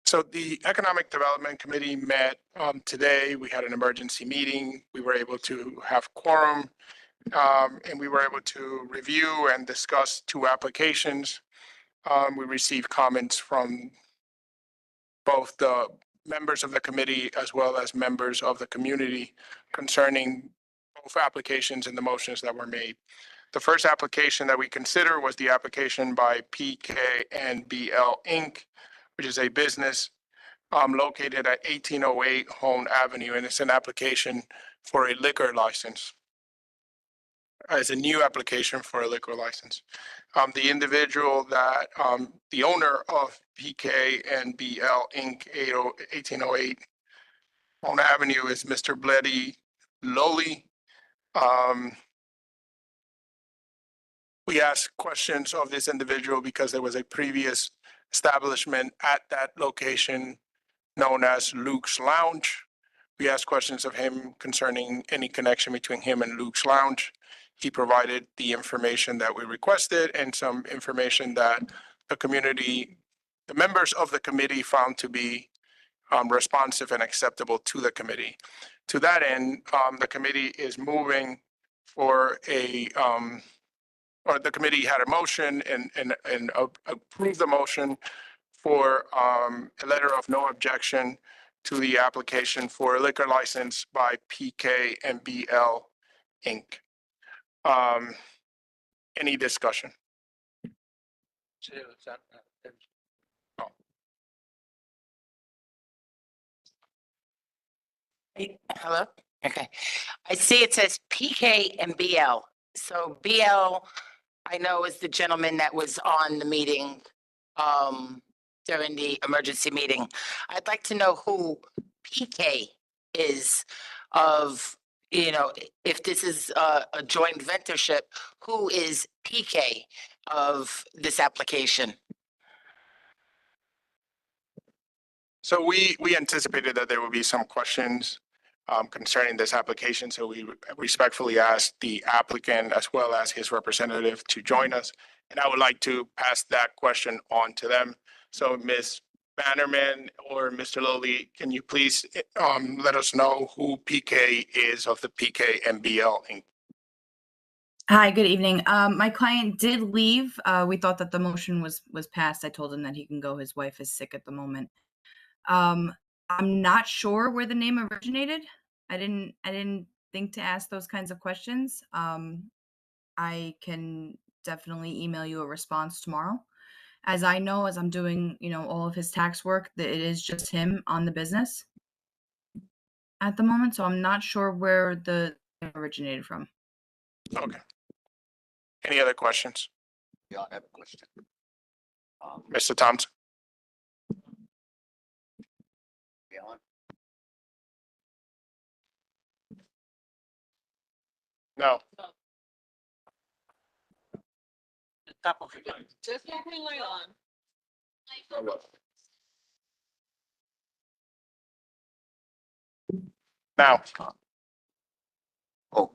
so the Economic Development Committee met today. We had an emergency meeting. We were able to have quorum, and we were able to review and discuss 2 applications. We received comments from both the members of the committee as well as members of the community concerning both applications and the motions that were made. The first application that we consider was the application by PKNBL Inc., which is a business located at 1808 Hone Avenue, and it's an application for a liquor license. As a new application for a liquor license. The individual that, the owner of PKNBL Inc. 1808 Hone Avenue is Mr. Bleddy Lowly. We asked questions of this individual because there was a previous establishment at that location known as Luke's Lounge. We asked questions of him concerning any connection between him and Luke's Lounge. He provided the information that we requested and some information that the community, the members of the committee found to be responsive and acceptable to the committee. To that end, the committee is moving for a, or the committee had a motion and approved the motion for a letter of no objection to the application for a liquor license by PKNBL Inc. Any discussion? Hello? Okay. I see it says PK and BL. So BL, I know is the gentleman that was on the meeting during the emergency meeting. I'd like to know who PK is of, you know, if this is a joint ventureship, who is PK of this application? So we anticipated that there would be some questions concerning this application. So we respectfully asked the applicant as well as his representative to join us. And I would like to pass that question on to them. So Ms. Bannerman or Mr. Lowly, can you please let us know who PK is of the PKNBL Inc.? Hi, good evening. My client did leave. We thought that the motion was passed. I told him that he can go. His wife is sick at the moment. I'm not sure where the name originated. I didn't think to ask those kinds of questions. I can definitely email you a response tomorrow. As I know, as I'm doing, you know, all of his tax work, that it is just him on the business at the moment. So I'm not sure where the name originated from. Okay. Any other questions? Yeah, I have a question. Mr. Thompson? No. Just leave me alone. Now. Oh.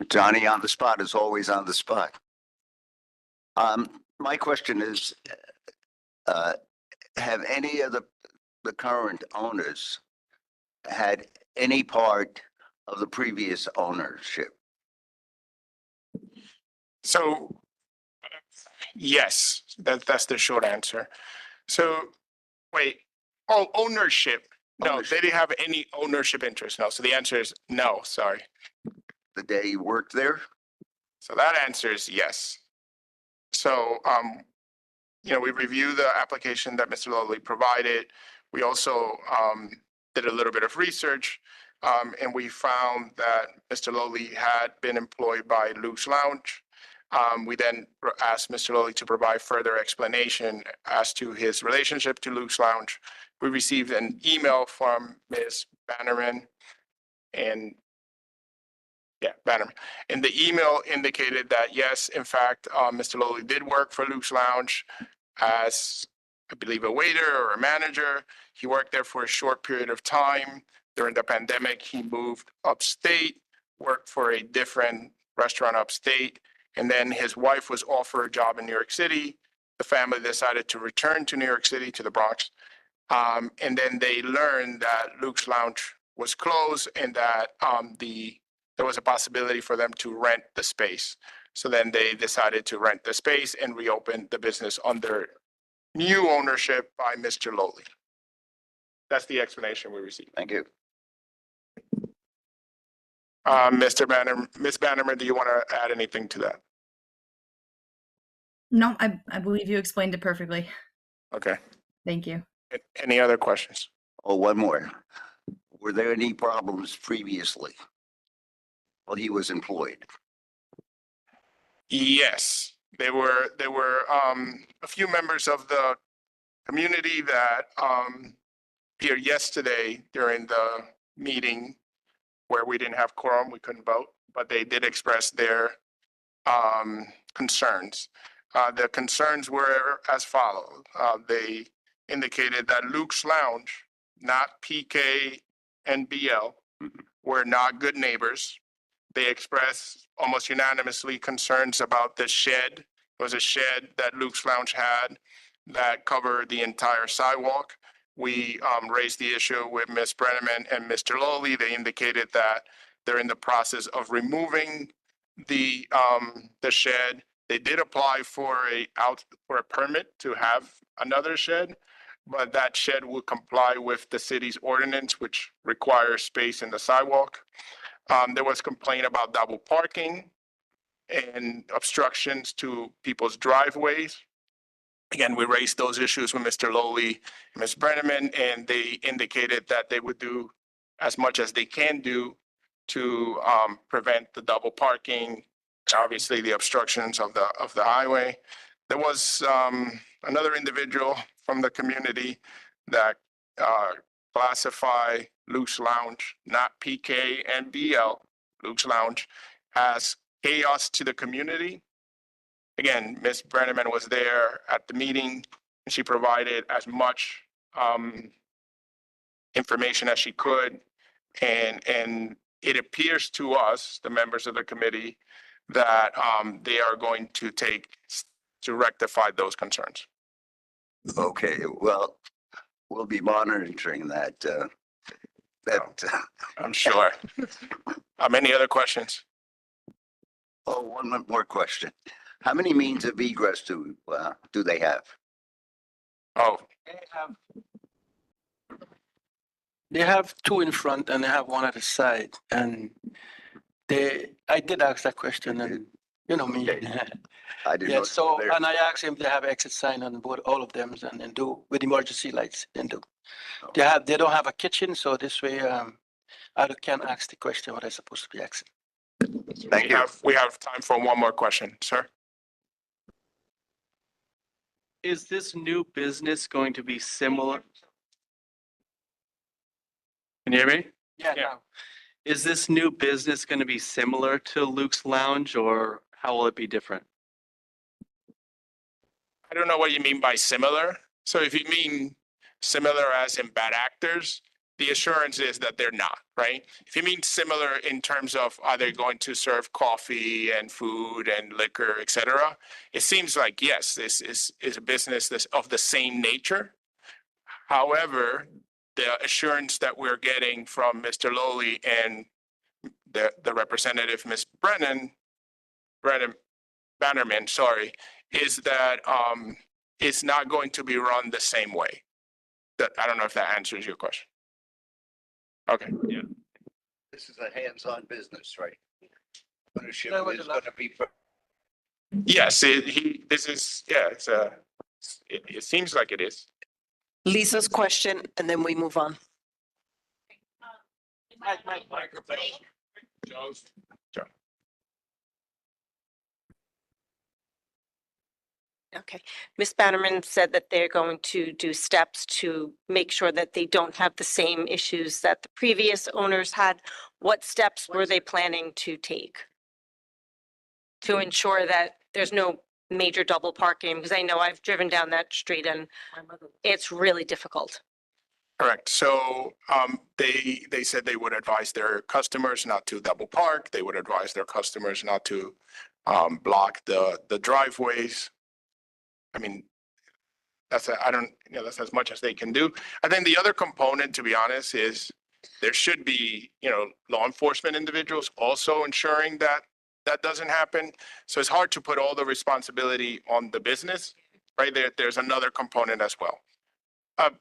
Johnny on the spot is always on the spot. My question is, have any of the current owners had any part of the previous ownership? So, yes, that's the short answer. So, wait, ownership? No, they didn't have any ownership interest. No, so the answer is no, sorry. the day he worked there? So that answer is yes. So, we reviewed the application that Mr. Lowley provided. We also, did a little bit of research, and we found that Mr. Lowley had been employed by Luke's Lounge. We then asked Mr. Lowley to provide further explanation as to his relationship to Luke's Lounge. We received an email from Ms. Bannerman Bannerman. And the email indicated that, yes, in fact, Mr. Lowley did work for Luke's Lounge as, I believe, a waiter or a manager. He worked there for a short period of time. During the pandemic, he moved upstate, worked for a different restaurant upstate, and then his wife was offered a job in New York City. The family decided to return to New York City, to the Bronx. And then they learned that Luke's Lounge was closed and that there was a possibility for them to rent the space. So then they decided to rent the space and reopen the business under new ownership by Mr. Lowley. That's the explanation we received. Thank you. Ms. Bannerman, do you want to add anything to that? No, I believe you explained it perfectly. Okay. Thank you. Any other questions? Oh, one more. Were there any problems previously while he was employed? Yes, there were a few members of the community that here yesterday during the meeting where we didn't have quorum, we couldn't vote, but they did express their concerns. The concerns were as follows. They indicated that Luke's Lounge, not PK and BL, were not good neighbors. They expressed almost unanimously concerns about the shed. There was a shed that Luke's Lounge had that covered the entire sidewalk. We raised the issue with Ms. Brenneman and Mr. Lowley. They indicated that they're in the process of removing the shed. They did apply for a permit to have another shed, but that shed will comply with the city's ordinance, which requires space in the sidewalk. There was complaint about double parking and obstructions to people's driveways. Again, we raised those issues with Mr. Lowley and Ms. Brenneman, and they indicated that they would do as much as they can do to prevent the double parking, obviously the obstructions of the highway. There was another individual from the community that classify Luke's Lounge, not PK and BL, Luke's Lounge, as chaos to the community. Again, Ms. Brenneman was there at the meeting and she provided as much information as she could. And it appears to us, the members of the committee, that they are going to to rectify those concerns. Okay, well, we'll be monitoring that. I'm sure. Any other questions? Oh, one more question. How many means of egress do they have? Oh, They have two in front and they have one at the side. And I did ask that question and you know me. I didn't Yeah, know. so, and I asked him if they have exit sign on board, all of them and do with emergency lights and do. They don't have a kitchen, so this way, I can't ask the question what I'm supposed to be asking. Thank you. We have time for one more question, sir. Is this new business going to be similar? Can you hear me? Yeah. No. Is this new business going to be similar to Luke's Lounge or how will it be different? I don't know what you mean by similar. So if you mean similar as in bad actors, the assurance is that they're not, right? If you mean similar in terms of are they going to serve coffee and food and liquor, et cetera, it seems like, yes, this is a business that's of the same nature. However, the assurance that we're getting from Mr. Lowley and the representative, Ms. Bannerman, sorry, is that it's not going to be run the same way. I don't know if that answers your question. Okay. Yeah. This is a hands-on business, right? ownership is gonna be. Yes, this is, yeah, it seems like it is. Lisa's question, and then we move on. Okay. Ms. Bannerman said that they're going to do steps to make sure that they don't have the same issues that the previous owners had. What steps were they planning to take to ensure that there's no major double parking? Because I know I've driven down that street and it's really difficult. Correct. So they said they would advise their customers not to double park. They would advise their customers not to block the driveways. I mean, that's as much as they can do. I think the other component, to be honest, is there should be, law enforcement individuals also ensuring that that doesn't happen. So it's hard to put all the responsibility on the business, right? There's another component as well. But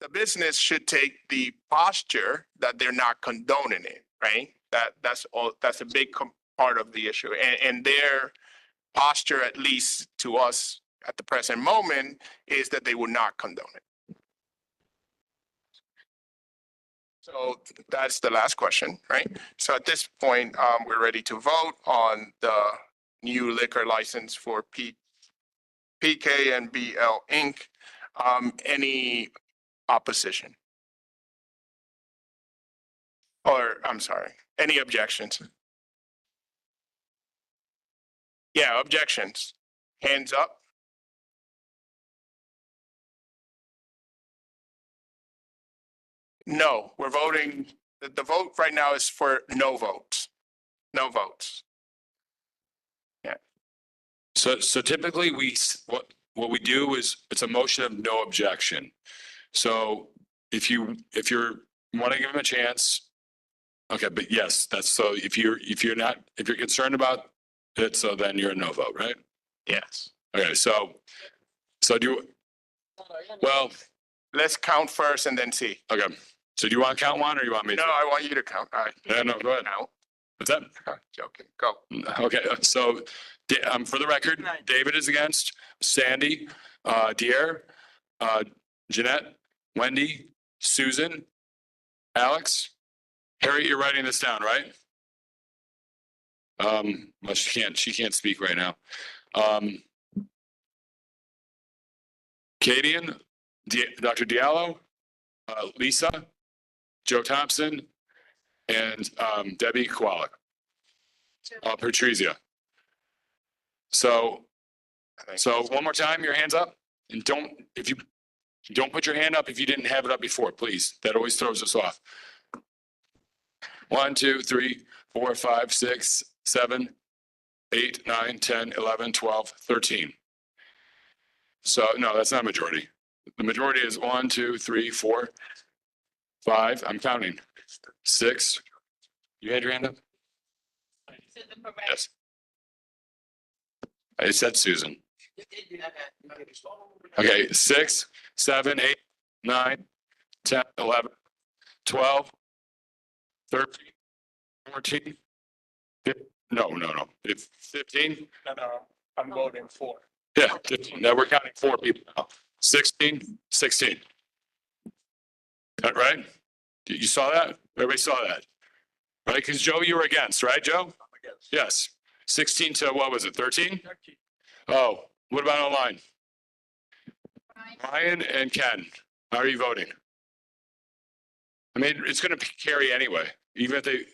the business should take the posture that they're not condoning it, right? That's a big part of the issue. And their posture, at least to us at the present moment, is that they would not condone it. So that's the last question, right? So at this point, we're ready to vote on the new liquor license for PK and BL Inc. Any opposition? Or, I'm sorry, any objections? Yeah, objections. Hands up. No, we're voting, the vote right now is for no votes. No votes. Yeah. So typically what we do is it's a motion of no objection. So if you're want to give him a chance, okay, but yes, that's so if you're concerned about it, so then you're a no vote, right? Yes. Okay, so well, let's count first and then see. Okay. So do you want to count one or you want me to? No, I want you to count. All right. Yeah, no, go ahead. Count. What's that? Joking. Go. Okay, so for the record, David is against, Sandy, Dier, Jeanette, Wendy, Susan, Alex, Harry, you're writing this down, right? Well, she can't speak right now. Kadian, Dr. Diallo, Lisa, Joe Thompson, and Debbie Kowalik. Patrizia. So one more time, your hands up, and don't put your hand up if you didn't have it up before, please. That always throws us off. 1, 2, 3, 4, 5, 6, 7, 8, 9, 10, 11, 12, 13. So no, that's not a majority. The majority is 1, 2, 3, 4, 5. I'm counting. 6. You had your hand up? Yes. I said Susan. Okay, 6, 7, 8, 9, 10, 11, 12, 13, 14, 15, no. 15? No, I'm voting for. Yeah, 15. Now we're counting 4 people now. 16. Right? You saw that? Everybody saw that? Right? Because Joe, you were against, right, Joe? Yes. 16 to what was it, 13? Oh, what about online? Ryan and Ken, how are you voting? I mean, it's going to carry anyway, even if they.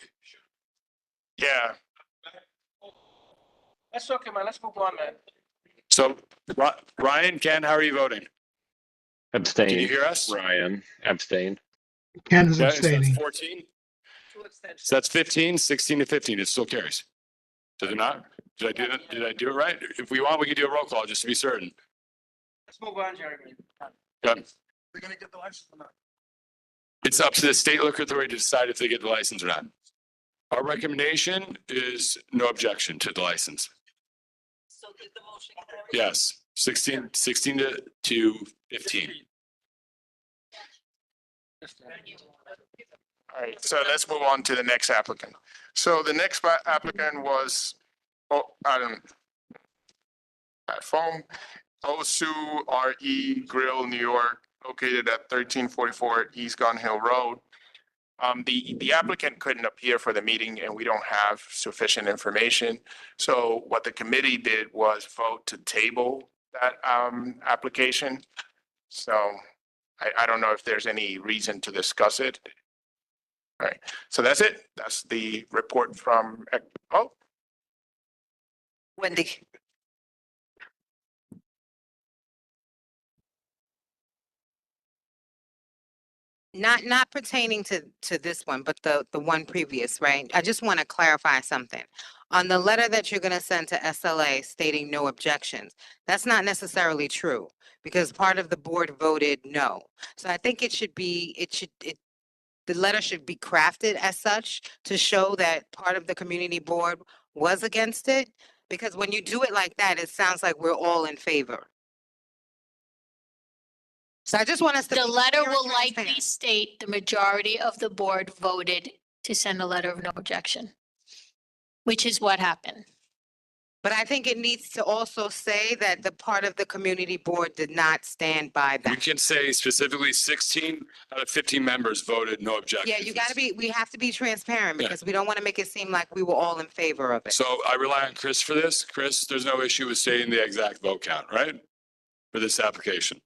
Yeah. That's okay, man. Let's move on, man. So, Ryan, Ken, how are you voting? Abstain. Can you hear us? Ryan, abstain. Ken is abstaining. 14. So that's 15, 16 to 15. It still carries. Does it not? Did I do it right? If we want, we can do a roll call just to be certain. Let's move on, Jeremy. Okay. They're gonna get the license or not? It's up to the state liquor authority to decide if they get the license or not. Our recommendation is no objection to the license. So did the motion carry? Yes, 16 to 15. All right, so let's move on to the next applicant. So the next applicant was, phone, Osu RE Grill, New York, located at 1344 East Gun Hill Road. The applicant couldn't appear for the meeting and we don't have sufficient information. So what the committee did was vote to table that, application. So I don't know if there's any reason to discuss it. All right, so that's it. That's the report from, Wendy. Not pertaining to this one, but the one previous, right? I just want to clarify something. On the letter that you're going to send to SLA stating no objections, that's not necessarily true because part of the board voted no. So I think the letter should be crafted as such to show that part of the community board was against it. Because when you do it like that, it sounds like we're all in favor. So I just want us to. The be letter clear and will likely transparent. state the majority of the board voted to send a letter of no objection, which is what happened. But I think it needs to also say that the part of the community board did not stand by We that. can say specifically 16 out of 15 members voted no objection. Yeah, we have to be transparent Yeah. because we don't want to make it seem like we were all in favor of it. So I rely on Chris for this. Chris, there's no issue with stating the exact vote count, right? For this application.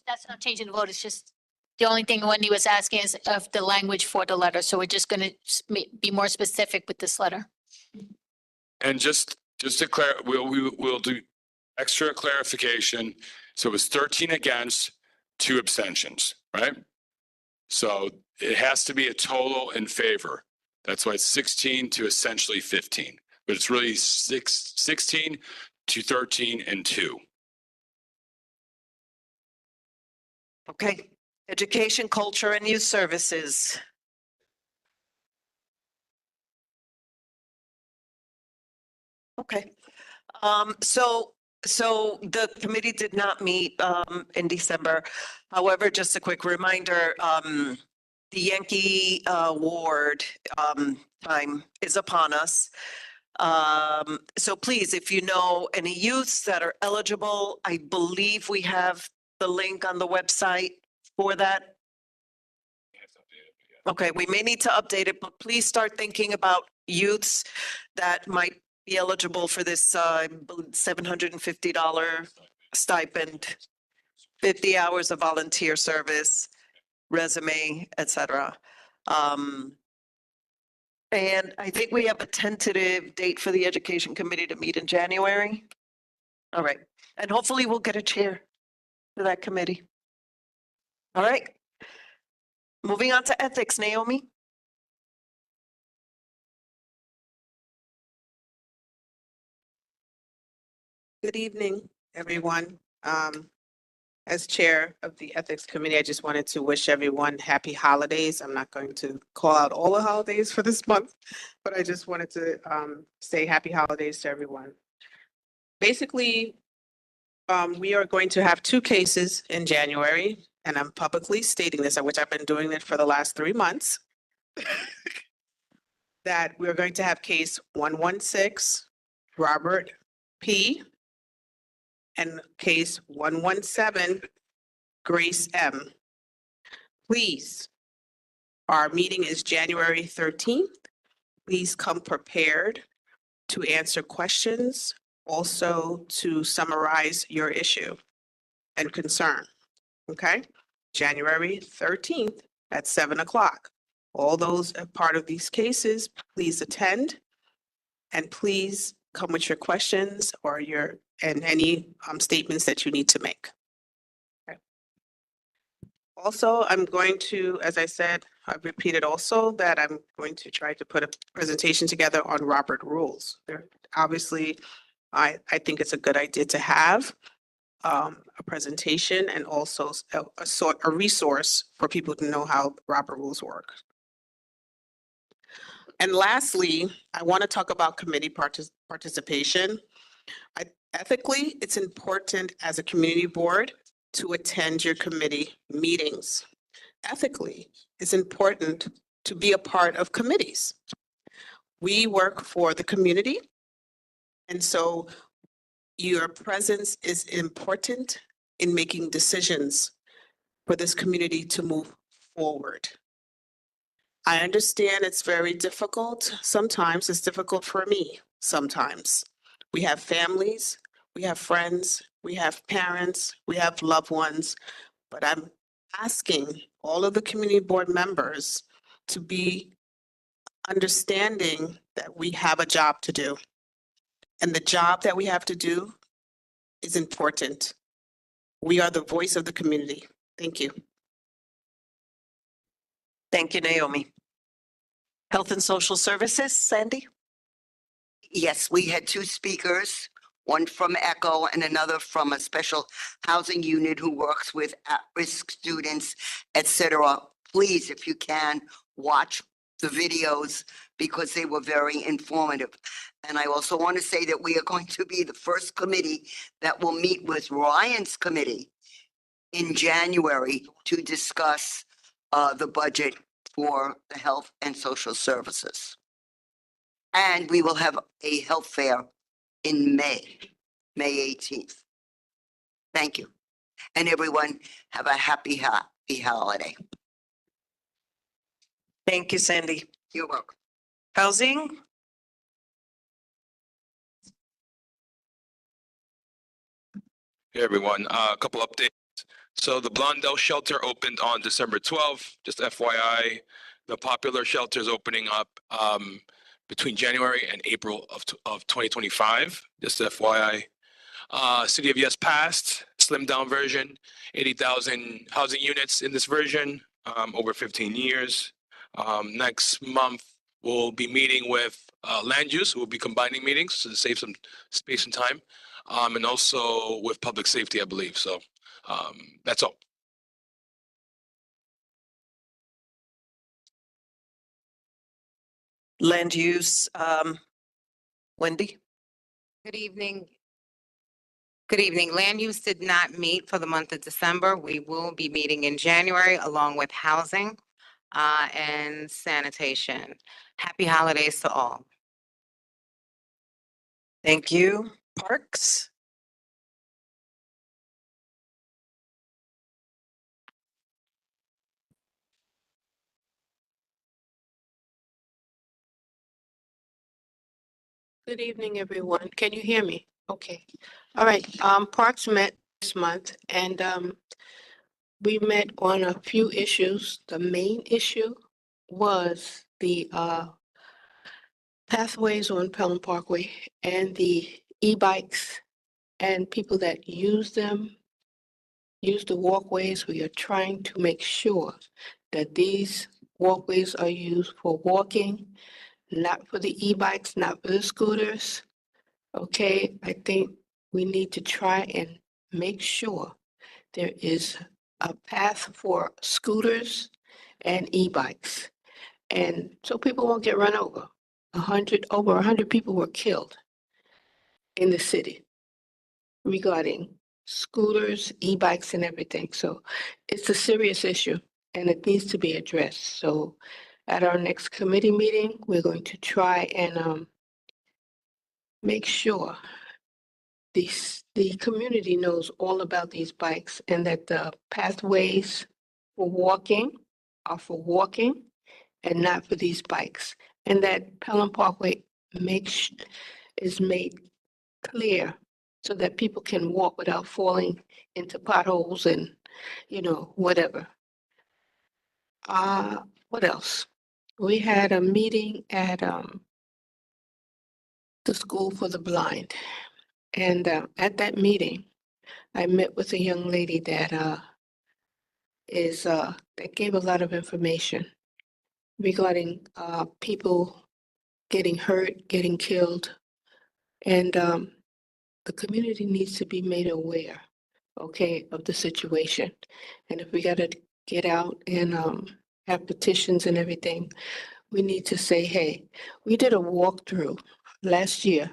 That's not changing the vote. It's just, the only thing Wendy was asking is of the language for the letter. So we're just going to be more specific with this letter. And just to we'll do extra clarification. So it was 13 against, 2 abstentions, right? So it has to be a total in favor. That's why it's 16 to essentially 15, but it's really 16 to 13 and 2. Okay, education, culture, and youth services. Okay, so the committee did not meet in December. However, just a quick reminder, the Yankee Award time is upon us. So please, if you know any youths that are eligible, I believe we have the link on the website for that. Okay, we may need to update it, but please start thinking about youths that might be eligible for this $750 stipend, 50 hours of volunteer service, resume, etc. And I think we have a tentative date for the education committee to meet in January. All right, and hopefully we'll get a chair to that committee. All right. Moving on to ethics, Naomi. Good evening, everyone. As Chair of the Ethics Committee, I just wanted to wish everyone happy holidays. I'm not going to call out all the holidays for this month, but I just wanted to say happy holidays to everyone. Basically, we are going to have 2 cases in January, and I'm publicly stating this, which I've been doing it for the last 3 months, that we're going to have case 116, Robert P., and case 117, Grace M. Please, our meeting is January 13th. Please come prepared to answer questions, also to summarize your issue and concern, okay? January 13th at 7 o'clock. All those are part of these cases, please attend and please come with your questions or any statements that you need to make. Okay. Also, I'm going to, as I said, I've repeated also that I'm going to try to put a presentation together on Robert rules. Obviously, I think it's a good idea to have a presentation and also a resource for people to know how Robert rules work. And lastly, I want to talk about committee participation. Ethically, it's important as a community board to attend your committee meetings. Ethically, it's important to be a part of committees. We work for the community, and so your presence is important in making decisions for this community to move forward. I understand it's very difficult. Sometimes it's difficult for me. Sometimes we have families, we have friends, we have parents, we have loved ones, but I'm asking all of the community board members to be understanding that we have a job to do. And the job that we have to do is important. We are the voice of the community. Thank you. Thank you, Naomi. Health and Social Services, Sandy? Yes, we had two speakers, one from ECHO and another from a special housing unit who works with at-risk students, etc. Please, if you can, watch the videos because they were very informative. And I also want to say that we are going to be the first committee that will meet with Ryan's committee in January to discuss the budget for the health and social services. And we will have a health fair in May 18th. Thank you. And everyone have a happy holiday. Thank you, Sandy. You're welcome. Housing? Hey, everyone, a couple updates. So the Blondell shelter opened on December 12th, just FYI. The Popular shelter is opening up between January and April of 2025, just FYI. City of Yes passed, slimmed down version, 80,000 housing units in this version, over 15 years. Next month, we'll be meeting with land use. We'll be combining meetings to save some space and time. And also with public safety, I believe. So that's all. Land use, Wendy? Good evening. Good evening. Land use did not meet for the month of December. We will be meeting in January along with housing and sanitation. Happy holidays to all. Thank you. Parks? Good evening, everyone. Can you hear me? Okay. All right. Parks met this month and we met on a few issues. The main issue was the pathways on Pelham Parkway and the e-bikes and people that use them, use the walkways. We are trying to make sure that these walkways are used for walking, not for the e-bikes, not for the scooters. Okay, I think we need to try and make sure there is a path for scooters and e-bikes. And so people won't get run over. Over 100 people were killed in the city regarding scooters, e-bikes and everything. So it's a serious issue and it needs to be addressed. So at our next committee meeting, we're going to try and make sure the community knows all about these bikes and that the pathways for walking are for walking and not for these bikes. And that Pelham Parkway is made clear so that people can walk without falling into potholes and, whatever. What else? We had a meeting at the School for the Blind. And at that meeting, I met with a young lady that that gave a lot of information regarding people getting hurt, getting killed, and the community needs to be made aware, okay, of the situation. And if we got to get out and have petitions and everything, we need to say, hey, we did a walkthrough last year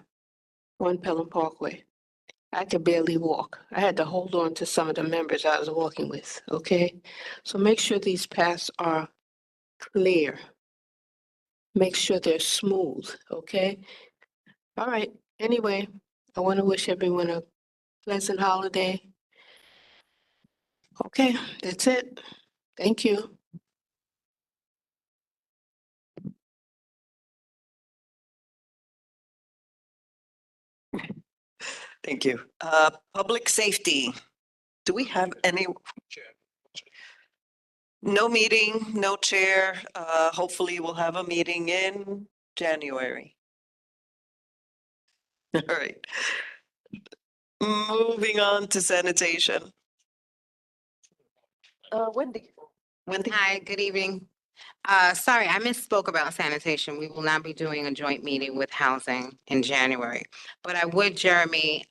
on Pelham Parkway. I could barely walk. I had to hold on to some of the members I was walking with, okay? So make sure these paths are clear. Make sure they're smooth, okay? All right, anyway, I want to wish everyone a pleasant holiday. Okay, that's it. Thank you. Thank you. Public safety. Do we have any? No meeting, no chair. Hopefully we'll have a meeting in January. All right. Moving on to sanitation. Wendy. Wendy. Hi, good evening. Sorry, I misspoke about sanitation. We will not be doing a joint meeting with housing in January. But I would, Jeremy,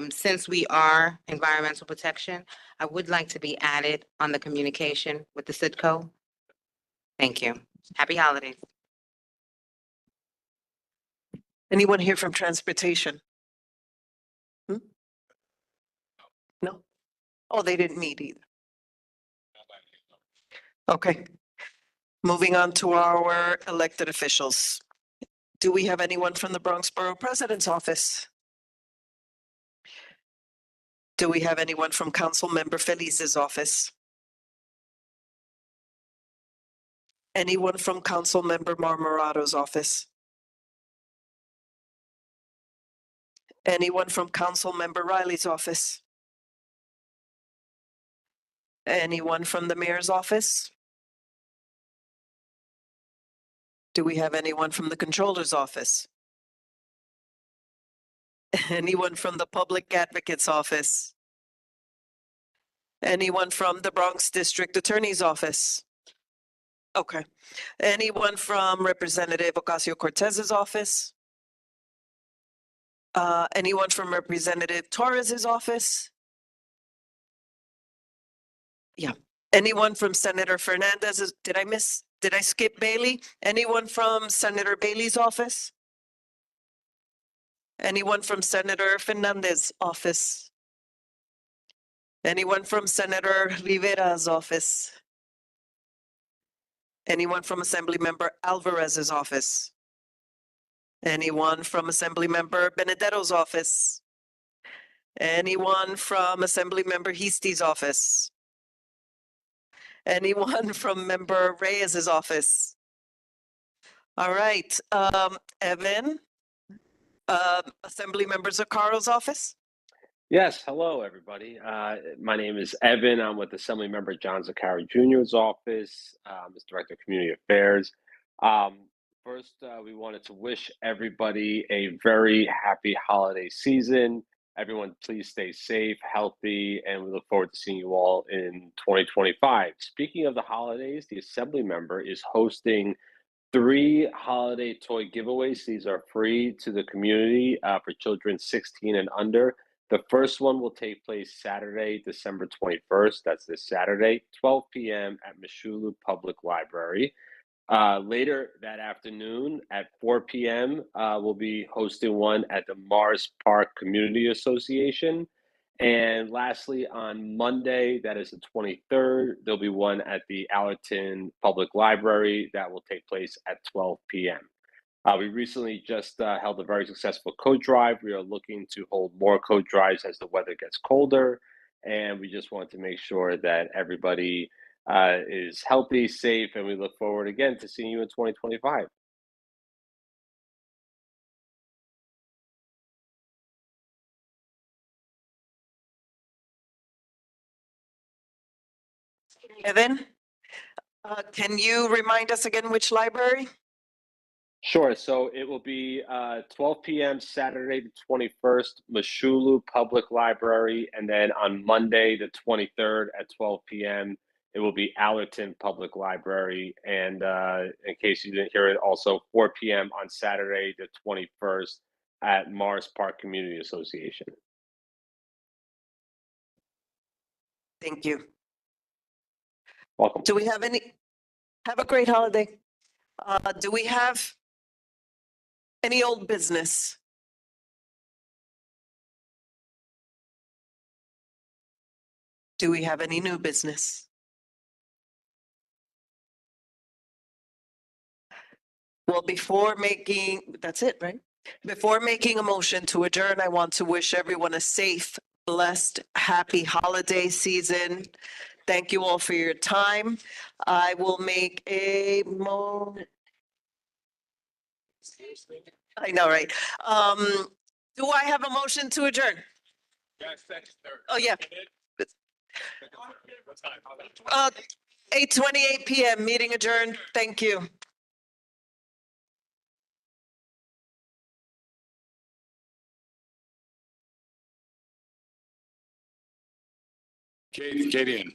since we are environmental protection, I would like to be added on the communication with the CITCO. Thank you. Happy holidays. Anyone here from transportation? No? Oh, they didn't meet either. Okay. Moving on to our elected officials. Do we have anyone from the Bronx Borough President's office? Do we have anyone from Councilmember Felice's office? Anyone from Councilmember Marmorato's office? Anyone from Councilmember Riley's office? Anyone from the mayor's office? Do we have anyone from the controller's office? Anyone from the public advocate's office? Anyone from the Bronx District Attorney's office? Okay. Anyone from Representative Ocasio-Cortez's office? Anyone from Representative Torres's office? Yeah. Anyone from Senator Fernandez's? Did I skip Bailey? Anyone from Senator Bailey's office? Anyone from Senator Fernandez's office? Anyone from Senator Rivera's office? Anyone from Assemblymember Alvarez's office? Anyone from Assemblymember Benedetto's office? Anyone from Assemblymember Heasty's office? Anyone from Member Reyes's office? All right, Evan, Assemblymember Zaccaro's office? Yes, hello, everybody. My name is Evan. I'm with Assemblymember John Zaccaro Jr.'s office, as Director of Community Affairs. First, we wanted to wish everybody a very happy holiday season. Everyone, please stay safe, healthy, and we look forward to seeing you all in 2025. Speaking of the holidays, the Assemblymember is hosting 3 holiday toy giveaways. These are free to the community for children 16 and under. The first one will take place Saturday, December 21st. That's this Saturday, 12 p.m. at Mashulu Public Library. Later that afternoon at 4 p.m., we'll be hosting one at the Mars Park Community Association. And lastly, on Monday, that is the 23rd, there'll be one at the Allerton Public Library that will take place at 12 p.m. We recently just held a very successful coat drive. We are looking to hold more coat drives as the weather gets colder. And we just want to make sure that everybody is healthy, safe, and we look forward again to seeing you in 2025. Evan, can you remind us again which library? Sure. So it will be 12 p.m. Saturday, the 21st, Mashulu Public Library. And then on Monday, the 23rd at 12 p.m., it will be Allerton Public Library. And in case you didn't hear it, also 4 p.m. on Saturday, the 21st at Mars Park Community Association. Thank you. Welcome. Do we have have a great holiday. Do we have any old business? Do we have any new business? Well, before making, that's it, right? Before making a motion to adjourn, I want to wish everyone a safe, blessed, happy holiday season. Thank you all for your time. I will make a I know, right? Do I have a motion to adjourn? Oh, yeah. 8:28 PM, meeting adjourned. Thank you. Katie in.